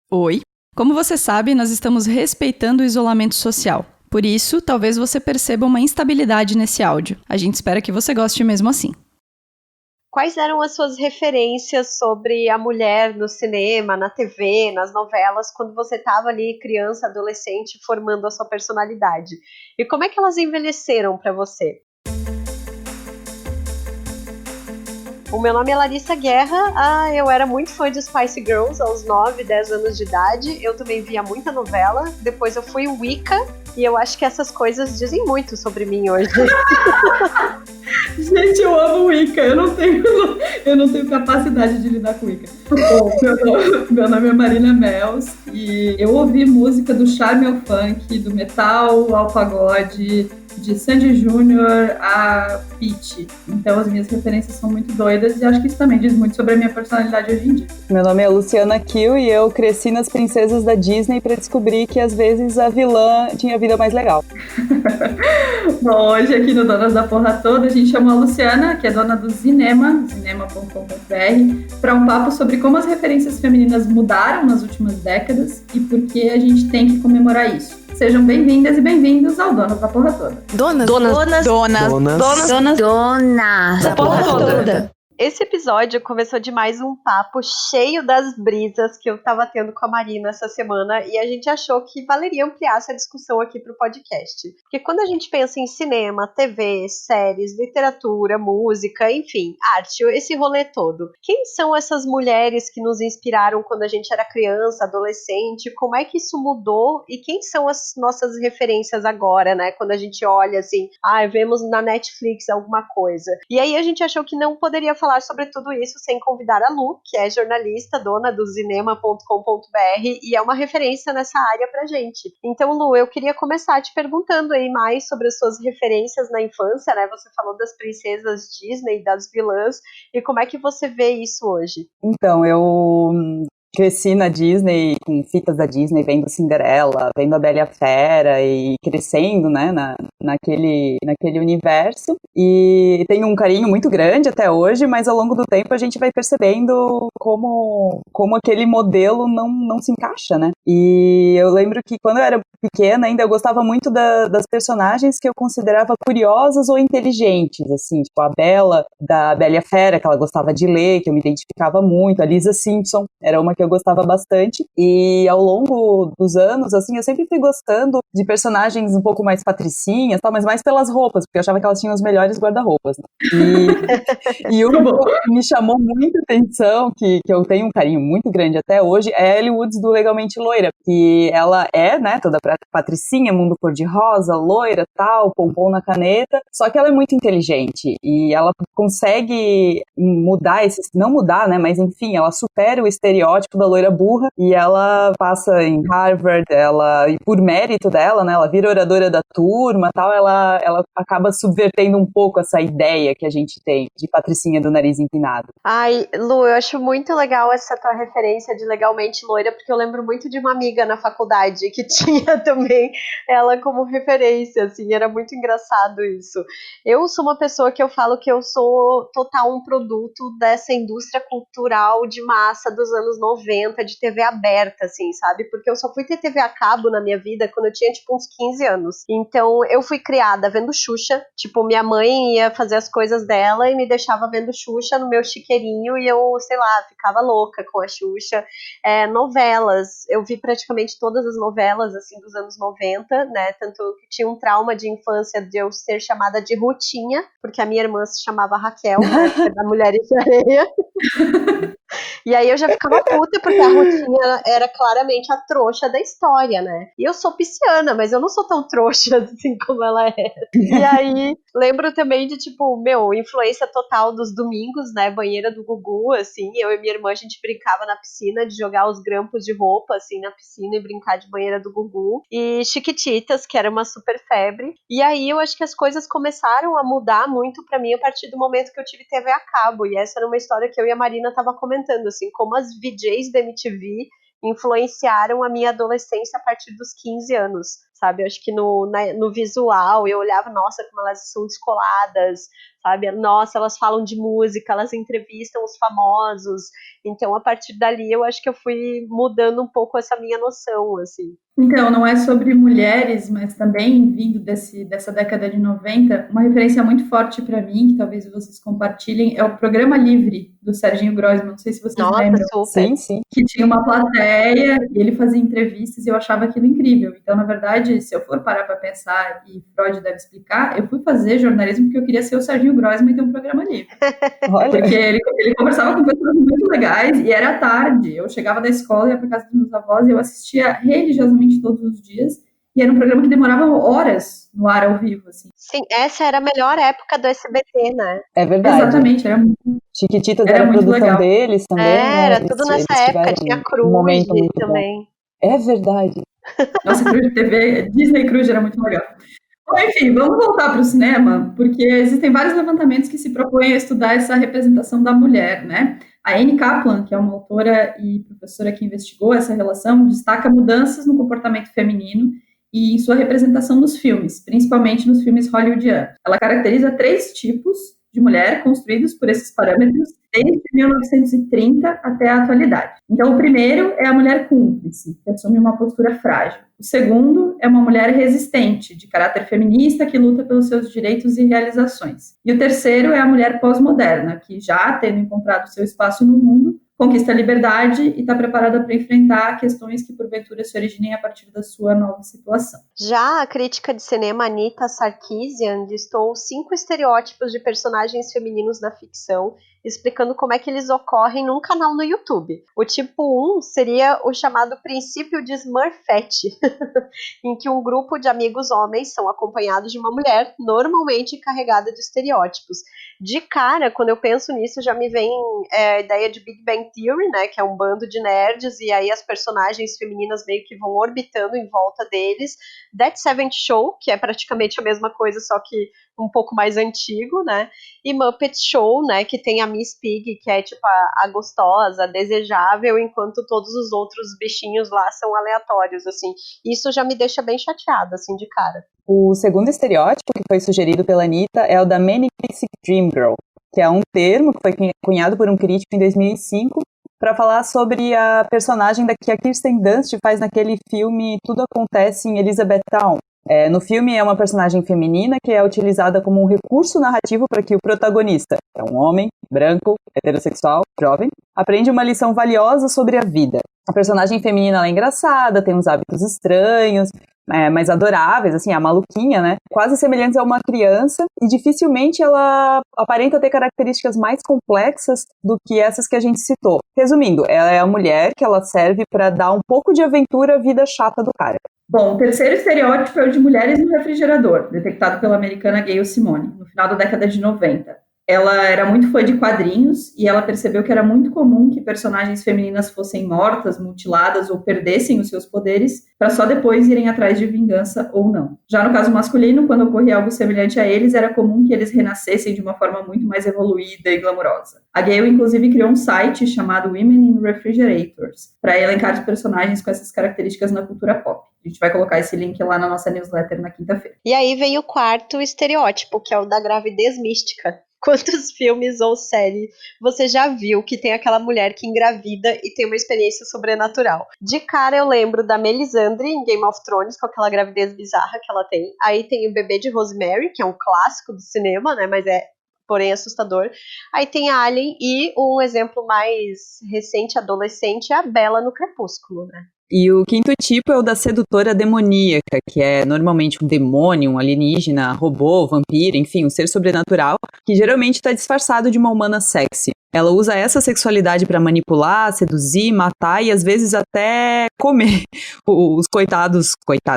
Oi! Como você sabe, nós estamos respeitando o isolamento social. Por isso, talvez você perceba uma instabilidade nesse áudio. A gente espera que você goste mesmo assim. Quais eram as suas referências sobre a mulher no cinema, na TV, nas novelas, quando você estava ali criança, adolescente, formando a sua personalidade? E como é que elas envelheceram para você? O meu nome é Larissa Guerra, eu era muito fã de Spice Girls aos 9, 10 anos de idade, eu também via muita novela, depois eu fui Wicca, e eu acho que essas coisas dizem muito sobre mim hoje. Gente, eu amo Wicca, eu não tenho capacidade de lidar com Wicca. Bom, meu nome é Marina Mels e eu ouvi música do charme ao funk, do metal ao pagode, de Sandy Júnior a Pitty. Então as minhas referências são muito doidas e acho que isso também diz muito sobre a minha personalidade hoje em dia. Meu nome é Luciana Kiel e eu cresci nas princesas da Disney para descobrir que às vezes a vilã tinha vida mais legal. Bom, hoje aqui no Donas da Porra Toda a gente chamou a Luciana, que é dona do Zinema, zinema.com.br, para um papo sobre como as referências femininas mudaram nas últimas décadas e por que a gente tem que comemorar isso. Sejam bem-vindas e bem-vindos ao Donas da Porra Toda. Donas da Porra Toda. Esse episódio começou de mais um papo cheio das brisas que eu tava tendo com a Marina essa semana e a gente achou que valeria ampliar essa discussão aqui pro podcast. Porque quando a gente pensa em cinema, TV, séries, literatura, música, enfim, arte, esse rolê todo, quem são essas mulheres que nos inspiraram quando a gente era criança, adolescente? Como é que isso mudou? E quem são as nossas referências agora, né? Quando a gente olha assim, vemos na Netflix alguma coisa. E aí a gente achou que não poderia falar sobre tudo isso sem convidar a Lu, que é jornalista, dona do zinema.com.br e é uma referência nessa área pra gente. Então, Lu, eu queria começar te perguntando aí mais sobre as suas referências na infância, né? Você falou das princesas Disney, das vilãs, e como é que você vê isso hoje? Então, eu cresci na Disney, com fitas da Disney, vendo Cinderela, vendo a Bela e a Fera e crescendo, né, naquele universo. E tenho um carinho muito grande até hoje, mas ao longo do tempo a gente vai percebendo como aquele modelo não se encaixa, né? E eu lembro que quando eu era pequena ainda eu gostava muito das personagens que eu considerava curiosas ou inteligentes, assim, tipo a Bela, da Bela e a Fera, que ela gostava de ler, que eu me identificava muito, a Lisa Simpson, era uma que eu gostava bastante, e ao longo dos anos, assim, eu sempre fui gostando de personagens um pouco mais patricinhas, tal, mas mais pelas roupas, porque eu achava que elas tinham os melhores guarda-roupas, né? E uma que me chamou muita atenção, que eu tenho um carinho muito grande até hoje, é a Ellie Woods do Legalmente Loira, que ela é, né, toda patricinha, mundo cor-de-rosa, loira, tal, pompom na caneta, só que ela é muito inteligente, e ela consegue mudar não mudar, né, mas enfim, ela supera o estereótipo da loira burra, e ela passa em Harvard, e por mérito dela, né, ela vira oradora da turma, tal, ela acaba subvertendo um pouco essa ideia que a gente tem de patricinha do nariz empinado. Ai, Lu, eu acho muito legal essa tua referência de Legalmente Loira, porque eu lembro muito de uma amiga na faculdade que tinha também ela como referência, assim, era muito engraçado isso. Eu sou uma pessoa que eu falo que eu sou total um produto dessa indústria cultural de massa dos anos 90, de TV aberta, assim, sabe? Porque eu só fui ter TV a cabo na minha vida quando eu tinha, tipo, uns 15 anos. Então, eu fui criada vendo Xuxa, tipo, minha mãe ia fazer as coisas dela e me deixava vendo Xuxa no meu chiqueirinho e eu, sei lá, ficava louca com a Xuxa. Novelas, eu vi praticamente todas as novelas, assim, dos anos 90, né? Tanto que tinha um trauma de infância de eu ser chamada de Rutinha, porque a minha irmã se chamava Raquel, na época da Mulheres de Areia. E aí eu já ficava puta, porque a Rutinha era claramente a trouxa da história, né? E eu sou pisciana, mas eu não sou tão trouxa assim como ela é. E aí, lembro também de, tipo, influência total dos domingos, né? Banheira do Gugu, assim. Eu e minha irmã, a gente brincava na piscina de jogar os grampos de roupa, assim, na piscina e brincar de banheira do Gugu. E Chiquititas, que era uma super febre. E aí eu acho que as coisas começaram a mudar muito pra mim a partir do momento que eu tive TV a cabo. E essa era uma história que eu e a Marina tava comentando, assim, como as VJs da MTV influenciaram a minha adolescência a partir dos 15 anos. sabe? Eu acho que no visual eu olhava, nossa, como elas são descoladas, sabe? Nossa, elas falam de música, elas entrevistam os famosos. Então, a partir dali, eu acho que eu fui mudando um pouco essa minha noção, assim. Então, não é sobre mulheres, mas também vindo dessa década de 90, uma referência muito forte para mim, que talvez vocês compartilhem, é o Programa Livre, do Serginho Groisman. Não sei se vocês lembram. Super. Sim. Que tinha uma plateia e ele fazia entrevistas e eu achava aquilo incrível. Então, na verdade, se eu for parar para pensar, e Freud deve explicar, eu fui fazer jornalismo porque eu queria ser o Serginho Groisman e ter um programa livre. Porque ele conversava com pessoas muito legais e era tarde. Eu chegava da escola, ia para casa dos meus avós e eu assistia religiosamente todos os dias, e era um programa que demorava horas no ar ao vivo, assim. Sim, essa era a melhor época do SBT, né? É verdade. Exatamente, era muito, Chiquititas era a produção legal. deles também, né? Era tudo nessa época, tinha Cruz também. É verdade. Nossa, Cruz TV, Disney Cruz era muito legal. Bom, enfim, vamos voltar para o cinema, porque existem vários levantamentos que se propõem a estudar essa representação da mulher, né? A Anne Kaplan, que é uma autora e professora que investigou essa relação, destaca mudanças no comportamento feminino e em sua representação nos filmes, principalmente nos filmes hollywoodianos. Ela caracteriza 3 tipos de mulher construídos por esses parâmetros desde 1930 até a atualidade. Então, o primeiro é a mulher cúmplice, que assume uma postura frágil. O segundo é uma mulher resistente, de caráter feminista, que luta pelos seus direitos e realizações. E o terceiro é a mulher pós-moderna, que já tendo encontrado seu espaço no mundo, conquista a liberdade e está preparada para enfrentar questões que porventura se originem a partir da sua nova situação. Já a crítica de cinema Anita Sarkeesian listou 5 estereótipos de personagens femininos da ficção, explicando como é que eles ocorrem num canal no YouTube. O tipo 1 seria o chamado princípio de Smurfette, em que um grupo de amigos homens são acompanhados de uma mulher, normalmente carregada de estereótipos. De cara, quando eu penso nisso, já me vem a ideia de Big Bang Theory, né, que é um bando de nerds, e aí as personagens femininas meio que vão orbitando em volta deles. That 70 Show, que é praticamente a mesma coisa, só que um pouco mais antigo, né? E Muppet Show, né? Que tem a Miss Piggy, que é tipo a gostosa, a desejável, enquanto todos os outros bichinhos lá são aleatórios, assim. Isso já me deixa bem chateada, assim, de cara. O segundo estereótipo que foi sugerido pela Anitta é o da Manic Pixie Dream Girl, que é um termo que foi cunhado por um crítico em 2005 para falar sobre a personagem que a Kirsten Dunst faz naquele filme Tudo Acontece em Elizabethtown. No filme é uma personagem feminina que é utilizada como um recurso narrativo para que o protagonista, que é um homem, branco, heterossexual, jovem, aprende uma lição valiosa sobre a vida. A personagem feminina ela é engraçada, tem uns hábitos estranhos, mas adoráveis, assim, a maluquinha, né? Quase semelhantes a uma criança, e dificilmente ela aparenta ter características mais complexas do que essas que a gente citou. Resumindo, ela é a mulher que ela serve para dar um pouco de aventura à vida chata do cara. Bom, o terceiro estereótipo é o de mulheres no refrigerador, detectado pela americana Gayle Simone, no final da década de 90. Ela era muito fã de quadrinhos e ela percebeu que era muito comum que personagens femininas fossem mortas, mutiladas ou perdessem os seus poderes para só depois irem atrás de vingança ou não. Já no caso masculino, quando ocorria algo semelhante a eles, era comum que eles renascessem de uma forma muito mais evoluída e glamurosa. A Gayle, inclusive, criou um site chamado Women in Refrigerators para elencar os personagens com essas características na cultura pop. A gente vai colocar esse link lá na nossa newsletter na quinta-feira. E aí vem o quarto estereótipo, que é o da gravidez mística. Quantos filmes ou séries você já viu que tem aquela mulher que engravida e tem uma experiência sobrenatural? De cara eu lembro da Melisandre em Game of Thrones, com aquela gravidez bizarra que ela tem. Aí tem o bebê de Rosemary, que é um clássico do cinema, né? Mas porém assustador. Aí tem a Alien e um exemplo mais recente, adolescente, é a Bella no Crepúsculo, né? E o quinto tipo é o da sedutora demoníaca, que é normalmente um demônio, um alienígena, robô, vampiro, enfim, um ser sobrenatural, que geralmente está disfarçado de uma humana sexy. Ela usa essa sexualidade para manipular, seduzir, matar e às vezes até comer os coitados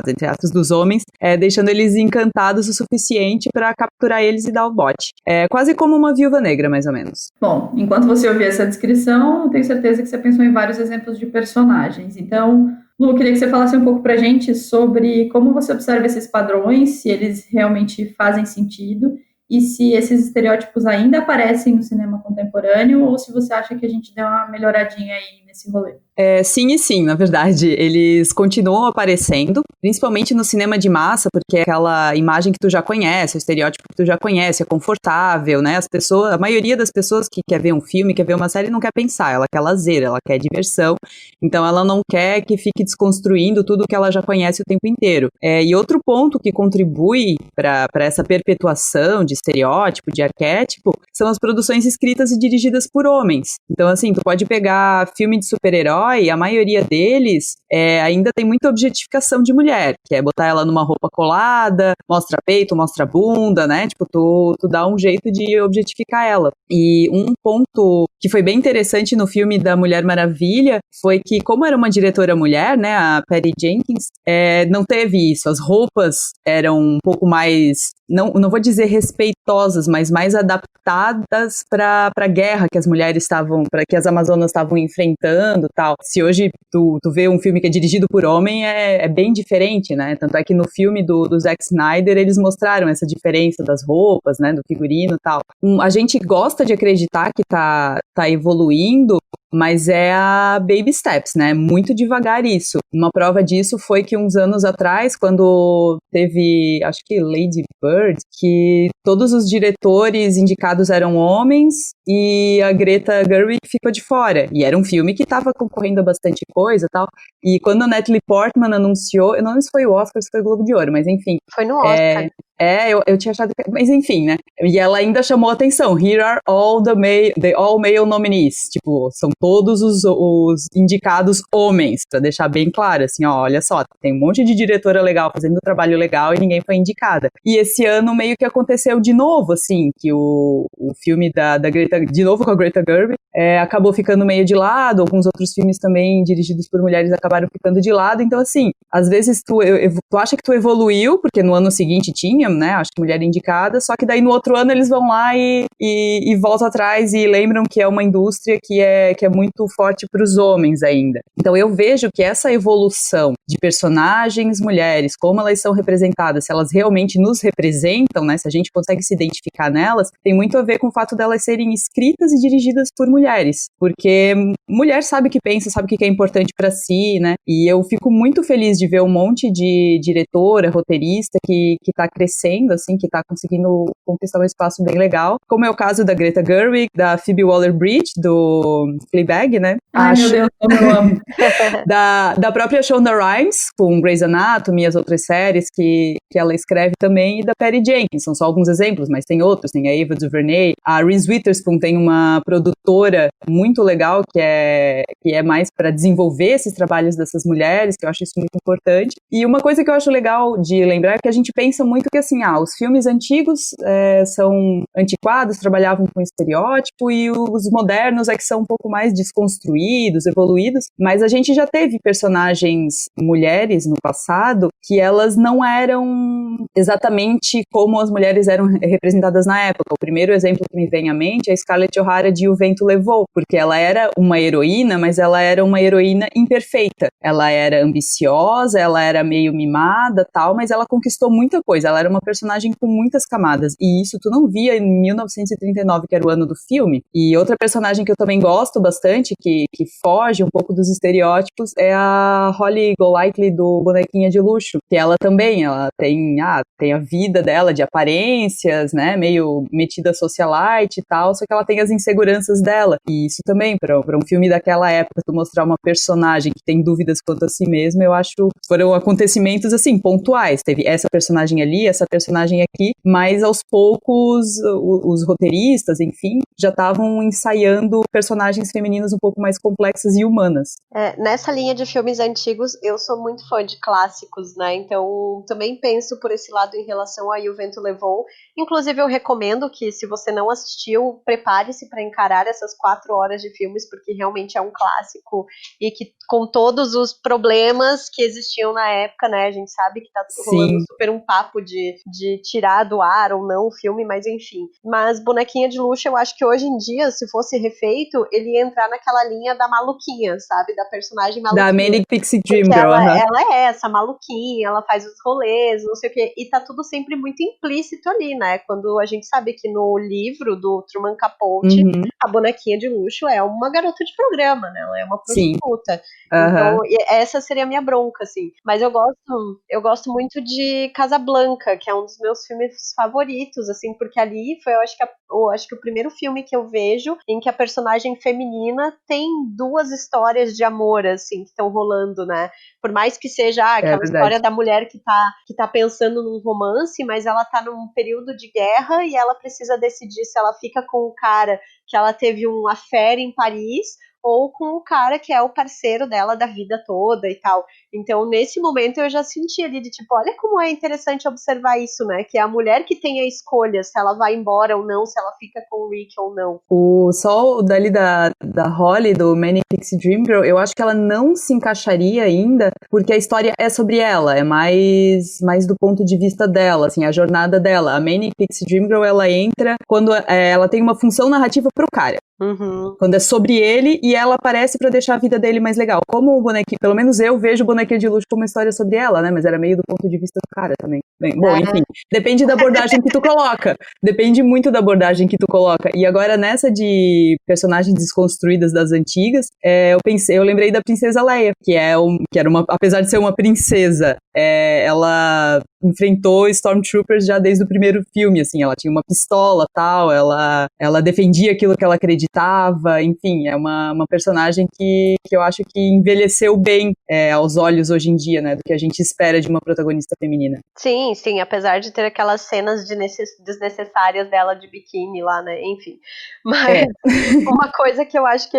entre aspas, dos homens, deixando eles encantados o suficiente para capturar eles e dar o bote. É quase como uma viúva negra, mais ou menos. Bom, enquanto você ouvia essa descrição, eu tenho certeza que você pensou em vários exemplos de personagens. Então, Lu, queria que você falasse um pouco pra gente sobre como você observa esses padrões, se eles realmente fazem sentido e se esses estereótipos ainda aparecem no cinema contemporâneo ou se você acha que a gente deu uma melhoradinha aí nesse rolê? Sim e sim, na verdade. Eles continuam aparecendo, principalmente no cinema de massa, porque é aquela imagem que tu já conhece, o estereótipo que tu já conhece, é confortável, né? A maioria das pessoas que quer ver um filme, quer ver uma série, não quer pensar, ela quer lazer, ela quer diversão, então ela não quer que fique desconstruindo tudo que ela já conhece o tempo inteiro. E outro ponto que contribui para essa perpetuação de estereótipo, de arquétipo, são as produções escritas e dirigidas por homens. Então, assim, tu pode pegar filme de super-herói, a maioria deles ainda tem muita objetificação de mulher, que é botar ela numa roupa colada, mostra peito, mostra bunda, né? Tipo, tu dá um jeito de objetificar ela. E um ponto que foi bem interessante no filme da Mulher Maravilha foi que, como era uma diretora mulher, né, a Patty Jenkins, não teve isso. As roupas eram um pouco mais, não vou dizer respeitosas, mas mais adaptadas para a guerra que as mulheres que as amazonas estavam enfrentando, tal. Se hoje tu vê um filme que é dirigido por homem, é bem diferente, né? Tanto é que no filme do Zack Snyder, eles mostraram essa diferença das roupas, né, do figurino e tal. A gente gosta de acreditar que tá evoluindo, mas é a baby steps, né? Muito devagar isso. Uma prova disso foi que uns anos atrás, quando teve, acho que Lady Bird, que todos os diretores indicados eram homens e a Greta Gerwig ficou de fora. E era um filme que estava concorrendo a bastante coisa e tal. E quando a Natalie Portman anunciou, eu não sei se foi o Oscar, se foi o Globo de Ouro, mas enfim. Foi no Oscar. Eu tinha achado que... Mas enfim, né? E ela ainda chamou a atenção. Here are all the all-male nominees. Tipo, são todos os indicados homens, pra deixar bem claro, assim, ó, olha só, tem um monte de diretora legal fazendo trabalho legal e ninguém foi indicada. E esse ano meio que aconteceu de novo, assim, que o filme da Greta, de novo com a Greta Gerwig, acabou ficando meio de lado, alguns outros filmes também dirigidos por mulheres acabaram ficando de lado, então assim, às vezes tu acha que tu evoluiu, porque no ano seguinte tinha, né, acho que mulher indicada, só que daí no outro ano eles vão lá e voltam atrás e lembram que é uma indústria que é muito forte para os homens ainda. Então eu vejo que essa evolução de personagens mulheres, como elas são representadas, se elas realmente nos representam, né, se a gente consegue se identificar nelas, tem muito a ver com o fato delas serem escritas e dirigidas por mulheres, porque mulher sabe o que pensa, sabe o que é importante para si, né, e eu fico muito feliz de ver um monte de diretora, roteirista que tá crescendo, assim, que tá conseguindo conquistar um espaço bem legal, como é o caso da Greta Gerwig, da Phoebe Waller-Bridge, do Fleabag, né? Ai, meu Deus, como eu amo. Da própria Shonda Rhimes, com Grey's Anatomy e as outras séries que ela escreve também, e da Patty Jenkins, são só alguns exemplos, mas tem outros, tem a Ava DuVernay, a Reese Witherspoon tem uma produtora muito legal que é mais para desenvolver esses trabalhos dessas mulheres, que eu acho isso muito importante. E uma coisa que eu acho legal de lembrar é que a gente pensa muito que assim, os filmes antigos são antiquados, trabalhavam com estereótipo, e os modernos é que são um pouco mais desconstruídos, evoluídos, mas a gente já teve personagens mulheres no passado que elas não eram exatamente como as mulheres eram representadas na época. O primeiro exemplo que me vem à mente é a Scarlett O'Hara de O Vento Levou, porque ela era uma heroína, mas ela era uma heroína imperfeita. Ela era ambiciosa, ela era meio mimada, tal, mas ela conquistou muita coisa. Ela era uma personagem com muitas camadas, e isso tu não via em 1939, que era o ano do filme. E outra personagem que eu também gosto bastante, que foge um pouco dos estereótipos, é a Holly Golightly do Bonequinha de Luxo, que ela também, ela tem a vida dela de aparências, né, meio metida socialite e tal, só que ela tem as inseguranças dela. E isso também, para um filme daquela época, tu mostrar uma personagem que tem dúvidas quanto a si mesma, eu acho, foram acontecimentos, assim, pontuais. Teve essa personagem ali, essa personagem aqui, mas aos poucos os roteiristas, enfim, já estavam ensaiando personagens femininas um pouco mais complexas e humanas. Nessa linha de filmes antigos, eu sou muito fã de clássicos, né? Então, também penso por esse lado em relação a E o Vento Levou. Inclusive, eu recomendo que, se você não assistiu, prepare-se para encarar essas 4 horas de filmes, porque realmente é um clássico e que, com todos os problemas que existiam na época, né? A gente sabe que tá rolando super um papo de tirar do ar ou não o filme, mas enfim. Mas Bonequinha de Luxo, eu acho que hoje em dia, se fosse refeito, ele ia entrar naquela linha da maluquinha, sabe? Da personagem maluquinha. Da Manic Pixie Dream Porque Girl. ela é essa maluquinha, ela faz os rolês, não sei o quê, e tá tudo sempre muito implícito ali, né? Quando a gente sabe que no livro do Truman Capote, a bonequinha de luxo é uma garota de programa, né? Ela é uma prostituta. Então, essa seria a minha bronca, assim. Mas eu gosto muito de Casablanca, que é um dos meus filmes favoritos, assim, porque ali foi, eu acho que o primeiro filme que eu vejo em que a personagem feminina tem duas histórias de amor, assim, que estão rolando, né? Por mais que seja aquela história da mulher que tá pensando num romance, mas ela tá num período de guerra e ela precisa decidir se ela fica com o cara que ela teve um affair em Paris ou com o cara que é o parceiro dela da vida toda e tal. Então, nesse momento, eu já senti ali de tipo, olha como é interessante observar isso, né? Que é a mulher que tem a escolha se ela vai embora ou não, se ela fica com o Rick ou não. O sol dali da Holly, do Manic Pixie Dream Girl, eu acho que ela não se encaixaria ainda, porque a história é sobre ela, é mais do ponto de vista dela, assim, a jornada dela. A Manic Pixie Dream Girl, ela entra quando ela tem uma função narrativa pro cara. Quando é sobre ele e ela aparece pra deixar a vida dele mais legal. Como o bonequinho, pelo menos eu vejo o Bonequinho de Luxo como uma história sobre ela, né? Mas era meio do ponto de vista do cara também. Bem, bom, enfim, depende da abordagem que tu coloca. Depende muito da abordagem que tu coloca. E agora nessa de personagens desconstruídas das antigas, eu lembrei da Princesa Leia, que era uma, apesar de ser uma princesa, ela enfrentou Stormtroopers já desde o primeiro filme, assim, ela tinha uma pistola, tal, ela defendia aquilo que ela acreditava, enfim, é uma personagem que eu acho que envelheceu bem aos olhos hoje em dia, né, do que a gente espera de uma protagonista feminina. Sim, apesar de ter aquelas cenas desnecessárias dela de biquíni lá, né, enfim, mas uma coisa que eu acho que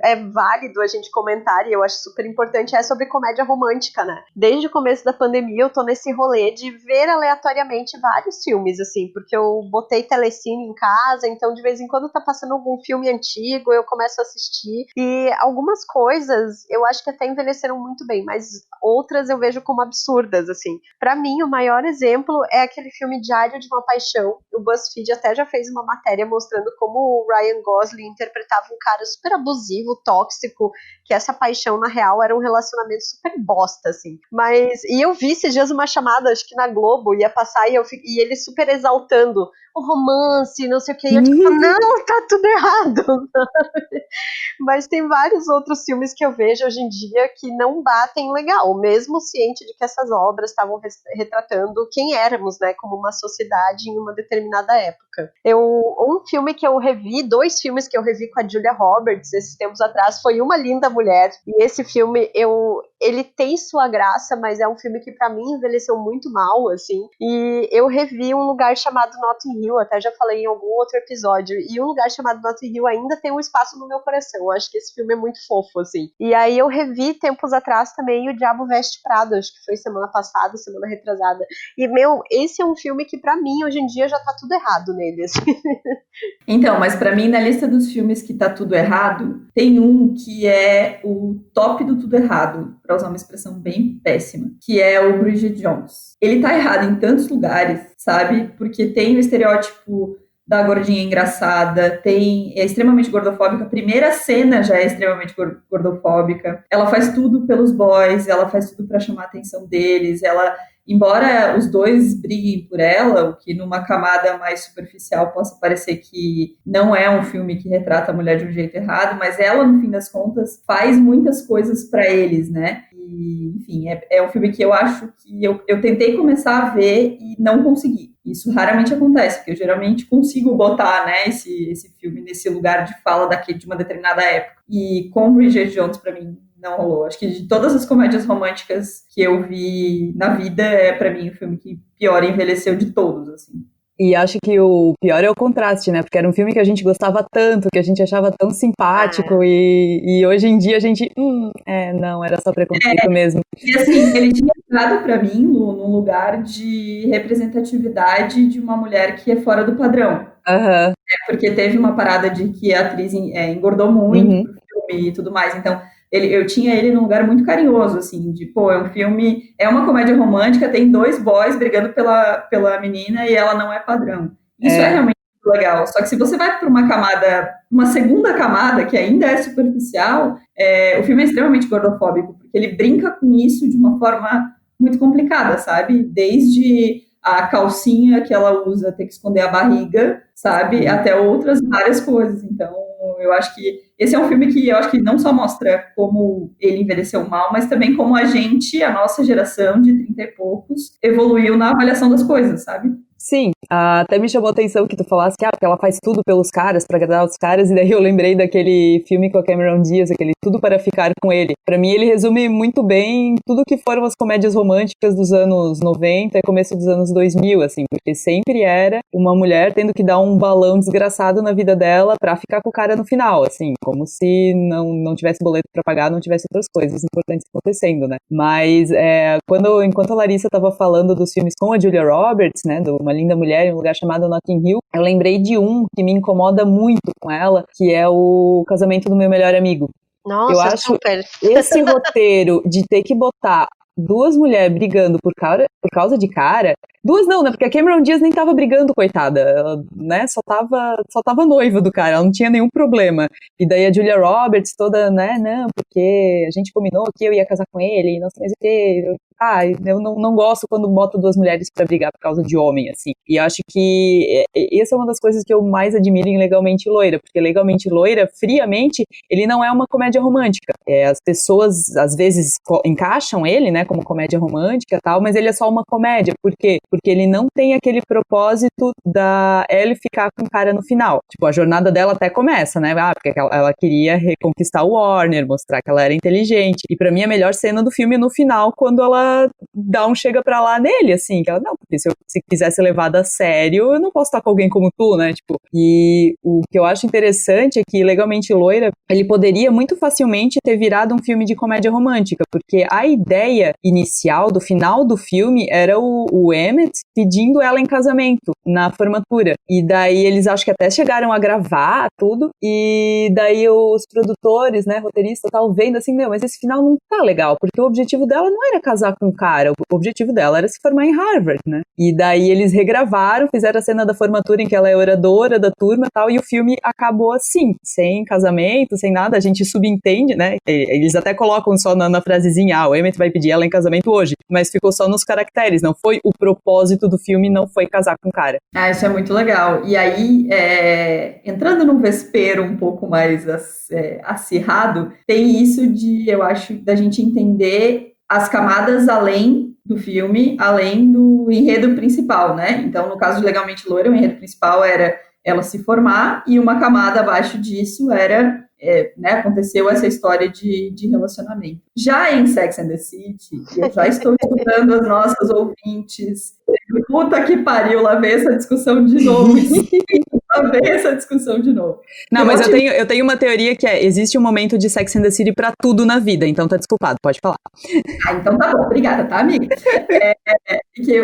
é válido a gente comentar, e eu acho super importante, é sobre comédia romântica, né, desde o começo da pandemia eu tô nesse rolê de ver aleatoriamente vários filmes, assim, porque eu botei telecine em casa, então de vez em quando tá passando algum filme antigo, eu começo a assistir, e algumas coisas eu acho que até envelheceram muito bem, mas outras eu vejo como absurdas, assim. Pra mim, o maior exemplo é aquele filme Diário de uma Paixão. O BuzzFeed até já fez uma matéria mostrando como o Ryan Gosling interpretava um cara super abusivo, tóxico, que essa paixão, na real, era um relacionamento super bosta, assim. E eu vi esses dias uma chamada, acho que na Globo, ia passar, e ele super exaltando o romance, não sei o que, e eu tipo, não, tá tudo errado. Mas tem vários outros filmes que eu vejo hoje em dia que não batem legal, mesmo ciente de que essas obras estavam retratando quem éramos, né, como uma sociedade em uma determinada época. Dois filmes que eu revi com a Julia Roberts esses tempos atrás, foi Uma Linda Mulher, e esse filme, ele tem sua graça, mas é um filme que pra mim envelheceu muito mal, assim, e eu revi Um Lugar Chamado Notting Hill, até já falei em algum outro episódio, e Um Lugar Chamado Notting Hill ainda tem um espaço no meu coração, eu acho que esse filme é muito fofo, assim. E aí eu revi tempos atrás também O Diabo Veste Prada, acho que foi semana passada, semana retrasada, e esse é um filme que pra mim, hoje em dia, já tá tudo errado nele, assim. Então, mas pra mim, na lista dos filmes que tá tudo errado, tem um que é o top do tudo errado, pra usar uma expressão bem péssima, que é o Bridget Jones. Ele tá errado em tantos lugares, sabe? Porque tem o estereótipo da gordinha engraçada, é extremamente gordofóbica, a primeira cena já é extremamente gordofóbica, ela faz tudo pelos boys, ela faz tudo pra chamar a atenção deles, embora os dois briguem por ela, o que numa camada mais superficial possa parecer que não é um filme que retrata a mulher de um jeito errado, mas ela, no fim das contas, faz muitas coisas pra eles, né? E, enfim, é um filme que eu acho que eu tentei começar a ver e não consegui. Isso raramente acontece, porque eu geralmente consigo botar, né, esse filme nesse lugar de fala de uma determinada época. E com Bridget Jones, pra mim, não rolou. Acho que de todas as comédias românticas que eu vi na vida, pra mim o filme que pior envelheceu de todos, assim. E acho que o pior é o contraste, né? Porque era um filme que a gente gostava tanto, que a gente achava tão simpático, e hoje em dia a gente... não, era só preconceito mesmo. E assim, ele tinha entrado pra mim num lugar de representatividade de uma mulher que é fora do padrão. Porque teve uma parada de que a atriz engordou muito pro filme e tudo mais. Então, eu tinha ele num lugar muito carinhoso, assim, de, pô, é um filme, é uma comédia romântica, tem 2 boys brigando pela menina e ela não é padrão. Isso é realmente legal. Só que se você vai para uma segunda camada, que ainda é superficial, o filme é extremamente gordofóbico, porque ele brinca com isso de uma forma muito complicada, sabe? Desde a calcinha que ela usa ter que esconder a barriga, sabe? Até outras várias coisas. Então, eu acho que esse é um filme que eu acho que não só mostra como ele envelheceu mal, mas também como a nossa geração de 30 e poucos, evoluiu na avaliação das coisas, sabe? Sim, até me chamou a atenção que tu falasse que porque ela faz tudo pelos caras, pra agradar os caras, e daí eu lembrei daquele filme com a Cameron Diaz, aquele Tudo para Ficar com Ele. Pra mim ele resume muito bem tudo que foram as comédias românticas dos anos 90 e começo dos anos 2000, assim, porque sempre era uma mulher tendo que dar um balão desgraçado na vida dela pra ficar com o cara no final, assim, como se não tivesse boleto pra pagar, não tivesse outras coisas importantes acontecendo, né? Mas enquanto a Larissa tava falando dos filmes com a Julia Roberts, né, do Uma Linda Mulher em um Lugar Chamado Notting Hill, eu lembrei de um que me incomoda muito com ela, que é o Casamento do Meu Melhor Amigo. Nossa, eu acho super. Esse roteiro de ter que botar 2 mulheres brigando por causa de cara. 2 não, né? Porque a Cameron Diaz nem tava brigando, coitada. Ela, né, só tava noiva do cara, ela não tinha nenhum problema. E daí a Julia Roberts toda, né, não, porque a gente combinou que eu ia casar com ele, não sei mais o que. Eu não gosto quando boto 2 mulheres pra brigar por causa de homem, assim. E acho que essa é uma das coisas que eu mais admiro em Legalmente Loira, porque Legalmente Loira, friamente, ele não é uma comédia romântica. As pessoas, às vezes, encaixam ele, né, como comédia romântica e tal, mas ele é só uma comédia. Por quê? Porque ele não tem aquele propósito da Ellie ficar com o cara no final. Tipo, a jornada dela até começa, né? Porque ela queria reconquistar o Warner, mostrar que ela era inteligente. E pra mim, a melhor cena do filme é no final, quando ela dá um chega pra lá nele, assim, que ela, não, porque se quiser ser levada a sério, eu não posso estar com alguém como tu, né, tipo, e o que eu acho interessante é que Legalmente Loira, ele poderia muito facilmente ter virado um filme de comédia romântica, porque a ideia inicial, do final do filme, era o Emmett pedindo ela em casamento, na formatura, e daí eles acho que até chegaram a gravar tudo, e daí os produtores, né, roteiristas, tal, vendo assim, mas esse final não tá legal, porque o objetivo dela não era casar com o cara, o objetivo dela era se formar em Harvard, né? E daí eles regravaram, fizeram a cena da formatura em que ela é oradora da turma e tal, e o filme acabou assim, sem casamento, sem nada, a gente subentende, né? Eles até colocam só na frasezinha, o Emmett vai pedir ela em casamento hoje, mas ficou só nos caracteres, não foi o propósito do filme, não foi casar com o cara. Isso é muito legal. E aí, entrando num vespeiro um pouco mais acirrado, tem isso de, eu acho, da gente entender as camadas além do filme, além do enredo principal, né? Então, no caso de Legalmente Loira, o enredo principal era ela se formar, e uma camada abaixo disso era, aconteceu essa história de relacionamento. Já em Sex and the City, eu já estou escutando as nossas ouvintes, puta que pariu, lá vem essa discussão de novo. Não, mas eu tenho uma teoria que existe um momento de Sex and the City pra tudo na vida, então tá desculpado, pode falar. Então tá bom, obrigada, tá, amiga?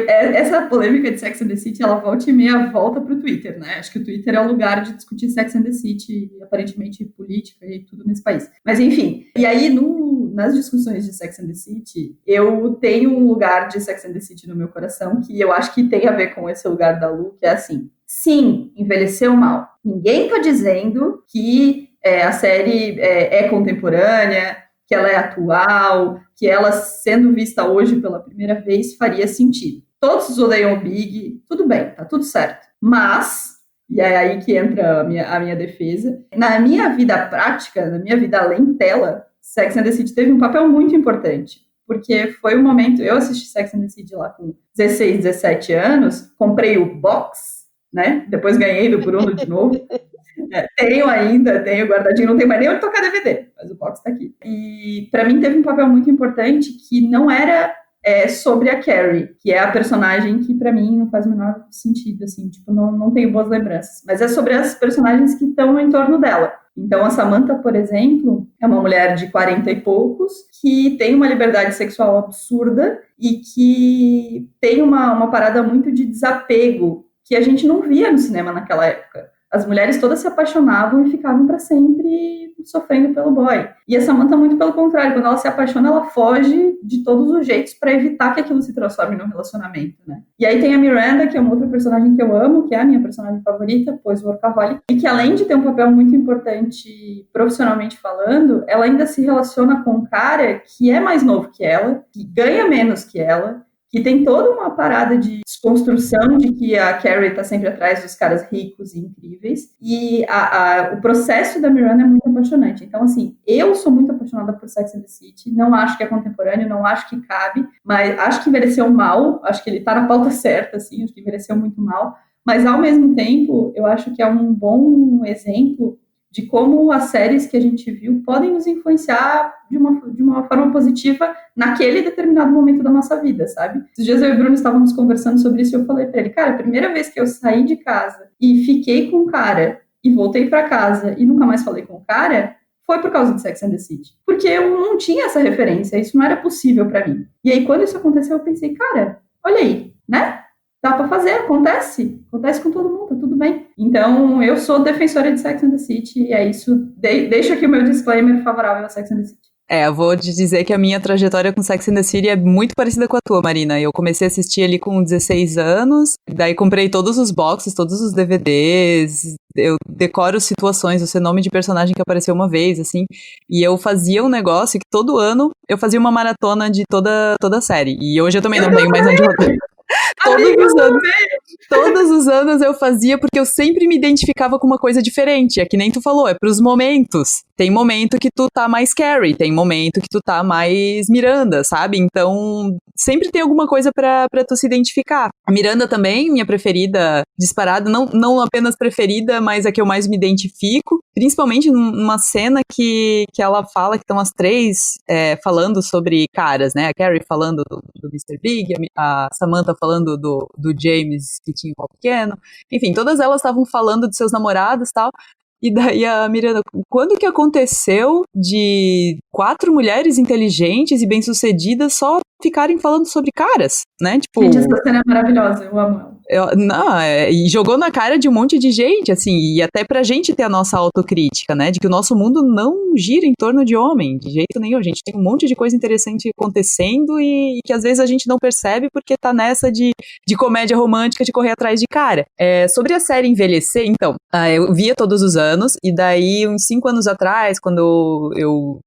Essa polêmica de Sex and the City, ela volta e meia volta pro Twitter, né? Acho que o Twitter é o lugar de discutir Sex and the City, aparentemente política e tudo nesse país. Mas enfim, e aí nas discussões de Sex and the City, eu tenho um lugar de Sex and the City no meu coração que eu acho que tem a ver com esse lugar da Lu, que é assim, sim, envelheceu mal. Ninguém tá dizendo que a série é contemporânea, que ela é atual, que ela sendo vista hoje pela primeira vez faria sentido. Todos odeiam o Big, tudo bem, tá tudo certo. Mas, e é aí que entra a minha defesa, na minha vida prática, na minha vida além tela, Sex and the City teve um papel muito importante. Porque foi um momento, eu assisti Sex and the City lá com 16, 17 anos, comprei o box, né? Depois ganhei do Bruno de novo. Tenho guardadinho, não tenho mais nem onde tocar DVD, mas o box tá aqui. E pra mim teve um papel muito importante que não era sobre a Carrie, que é a personagem que pra mim não faz o menor sentido, assim, tipo, não tenho boas lembranças, mas é sobre as personagens que estão em torno dela. Então a Samantha, por exemplo, é uma mulher de 40 e poucos que tem uma liberdade sexual absurda e que tem uma parada muito de desapego que a gente não via no cinema naquela época. As mulheres todas se apaixonavam e ficavam para sempre sofrendo pelo boy. E a Samantha, muito pelo contrário, quando ela se apaixona, ela foge de todos os jeitos pra evitar que aquilo se transforme num relacionamento, né? E aí tem a Miranda, que é uma outra personagem que eu amo, que é a minha personagem favorita, pois workaholic, e que além de ter um papel muito importante profissionalmente falando, ela ainda se relaciona com um cara que é mais novo que ela, que ganha menos que ela, que tem toda uma parada de desconstrução de que a Carrie tá sempre atrás dos caras ricos e incríveis, e o processo da Miranda é muito apaixonante. Então, assim, eu sou muito apaixonada por Sex and the City, não acho que é contemporâneo, não acho que cabe, mas acho que envelheceu mal, acho que ele tá na pauta certa, assim, acho que envelheceu muito mal, mas ao mesmo tempo, eu acho que é um bom exemplo de como as séries que a gente viu podem nos influenciar de uma forma positiva naquele determinado momento da nossa vida, sabe? Esses dias eu e o Bruno estávamos conversando sobre isso e eu falei pra ele, cara, a primeira vez que eu saí de casa e fiquei com um cara e voltei pra casa e nunca mais falei com o cara, foi por causa de Sex and the City. Porque eu não tinha essa referência, isso não era possível pra mim. E aí, quando isso aconteceu, eu pensei, cara, olha aí, né? Dá pra fazer, acontece com todo mundo, tá tudo bem. Então, eu sou defensora de Sex and the City, e é isso. Deixo aqui o meu disclaimer favorável a Sex and the City. Eu vou te dizer que a minha trajetória com Sex and the City é muito parecida com a tua, Marina. Eu comecei a assistir ali com 16 anos, daí comprei todos os boxes, todos os DVDs, eu decoro situações, eu sei nome de personagem que apareceu uma vez, assim, e eu fazia um negócio que todo ano eu fazia uma maratona de toda a série. E hoje eu também não tenho mais onde rodar. Todos os anos eu fazia porque eu sempre me identificava com uma coisa diferente. É que nem tu falou, é pros momentos. Tem momento que tu tá mais Carrie, tem momento que tu tá mais Miranda, sabe? Então, sempre tem alguma coisa pra tu se identificar. A Miranda também, minha preferida, disparada, não apenas preferida, mas a que eu mais me identifico. Principalmente numa cena que ela fala, que estão as três falando sobre caras, né? A Carrie falando do Mr. Big, a Samantha falando do James, que tinha um pau pequeno. Enfim, todas elas estavam falando de seus namorados e tal. E daí a Miranda, quando que aconteceu de 4 mulheres inteligentes e bem-sucedidas só ficarem falando sobre caras, né? Tipo, gente, essa cena é maravilhosa, eu amo ela. E jogou na cara de um monte de gente, assim, e até pra gente ter a nossa autocrítica, né, de que o nosso mundo não gira em torno de homem, de jeito nenhum, a gente tem um monte de coisa interessante acontecendo e que às vezes a gente não percebe porque tá nessa de comédia romântica, de correr atrás de cara. Sobre a série envelhecer, então, eu via todos os anos, e daí uns 5 anos atrás, quando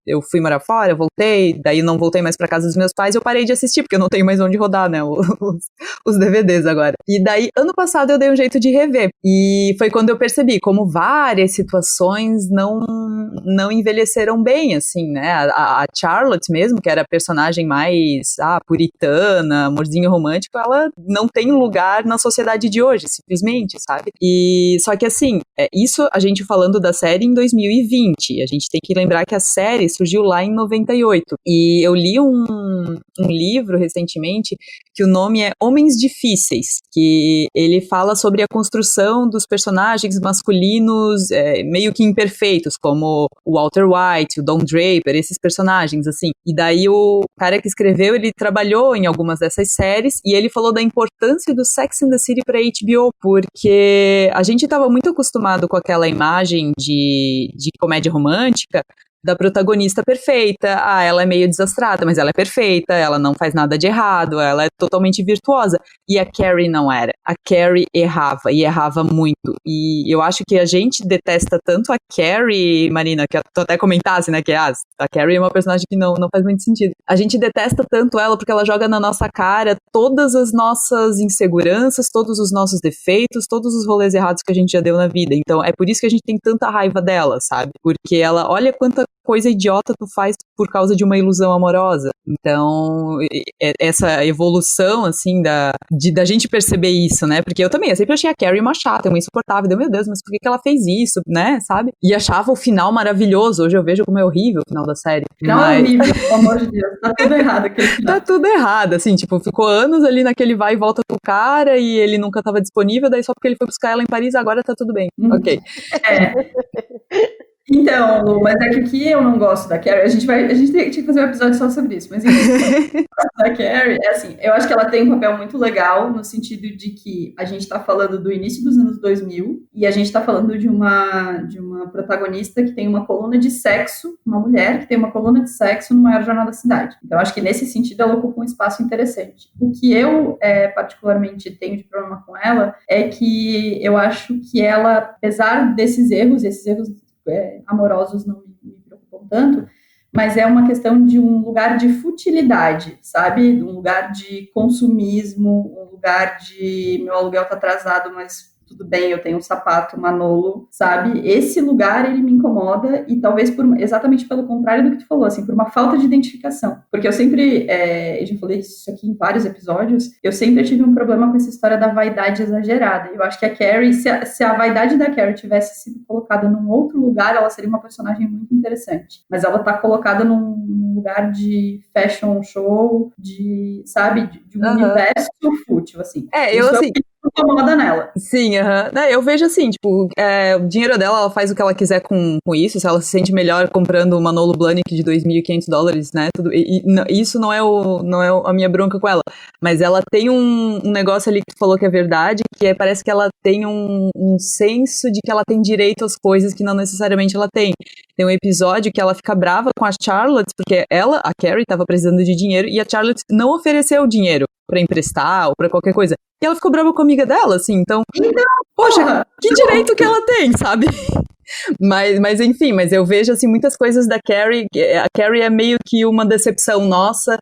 eu fui morar fora, eu voltei, daí não voltei mais pra casa dos meus pais, eu parei de assistir, porque eu não tenho mais onde rodar, né, os DVDs agora. E daí, ano passado, eu dei um jeito de rever. E foi quando eu percebi como várias situações não envelheceram bem, assim, né? A Charlotte mesmo, que era a personagem mais puritana, amorzinho romântico, ela não tem lugar na sociedade de hoje, simplesmente, sabe? E só que, assim, isso a gente falando da série em 2020. A gente tem que lembrar que a série surgiu lá em 98. E eu li um livro recentemente que o nome é Homens Difíceis, que ele fala sobre a construção dos personagens masculinos meio que imperfeitos, como o Walter White, o Don Draper, esses personagens, assim. E daí o cara que escreveu, ele trabalhou em algumas dessas séries e ele falou da importância do Sex and the City pra HBO, porque a gente estava muito acostumado com aquela imagem de comédia romântica, da protagonista perfeita, ela é meio desastrada, mas ela é perfeita, ela não faz nada de errado, ela é totalmente virtuosa. E a Carrie não era. A Carrie errava, e errava muito. E eu acho que a gente detesta tanto a Carrie, Marina, que tu até comentasse, né, que a Carrie é uma personagem que não faz muito sentido. A gente detesta tanto ela porque ela joga na nossa cara todas as nossas inseguranças, todos os nossos defeitos, todos os rolês errados que a gente já deu na vida. Então é por isso que a gente tem tanta raiva dela, sabe? Porque ela, olha quanta coisa idiota tu faz por causa de uma ilusão amorosa. Então, essa evolução, assim, da gente perceber isso, né? Porque eu sempre achei a Carrie uma chata, uma insuportável. Meu Deus, mas por que ela fez isso, né? Sabe? E achava o final maravilhoso. Hoje eu vejo como é horrível o final da série. Não é horrível, pelo amor de Deus. Tá tudo errado aquele final. Tá tudo errado, assim, tipo, ficou anos ali naquele vai e volta com o cara e ele nunca tava disponível, daí só porque ele foi buscar ela em Paris, agora tá tudo bem. Ok. Então, Lu, mas é que o que eu não gosto da Carrie, a gente tinha que fazer um episódio só sobre isso, mas enfim, da Carrie, é assim, eu acho que ela tem um papel muito legal no sentido de que a gente tá falando do início dos anos 2000 e a gente tá falando de uma protagonista que tem uma coluna de sexo, uma mulher que tem uma coluna de sexo no maior jornal da cidade. Então, acho que nesse sentido ela ocupa um espaço interessante. O que eu particularmente tenho de problema com ela é que eu acho que ela, apesar desses erros amorosos não me preocupam tanto, mas é uma questão de um lugar de futilidade, sabe? Um lugar de consumismo, um lugar de meu aluguel tá atrasado, mas tudo bem, eu tenho um sapato Manolo, sabe? Esse lugar, ele me incomoda e talvez exatamente pelo contrário do que tu falou, assim, por uma falta de identificação. Porque eu sempre, eu já falei isso aqui em vários episódios, eu sempre tive um problema com essa história da vaidade exagerada. Eu acho que a Carrie, se a vaidade da Carrie tivesse sido colocada num outro lugar, ela seria uma personagem muito interessante. Mas ela tá colocada num lugar de fashion show, sabe? De um universo fútil, assim. Eu assim... incomoda nela. Sim, eu vejo assim, tipo, o dinheiro dela, ela faz o que ela quiser com isso, se ela se sente melhor comprando uma Manolo Blahnik de $2.500, né, isso não é a minha bronca com ela, mas ela tem um negócio ali que tu falou que é verdade, que parece que ela tem um senso de que ela tem direito às coisas que não necessariamente ela tem. Tem um episódio que ela fica brava com a Charlotte, porque a Carrie, tava precisando de dinheiro, e a Charlotte não ofereceu dinheiro pra emprestar ou pra qualquer coisa. E ela ficou brava com a amiga dela, assim, então poxa, que direito que ela tem, sabe? Mas enfim, eu vejo, assim, muitas coisas da Carrie. A Carrie é meio que uma decepção nossa,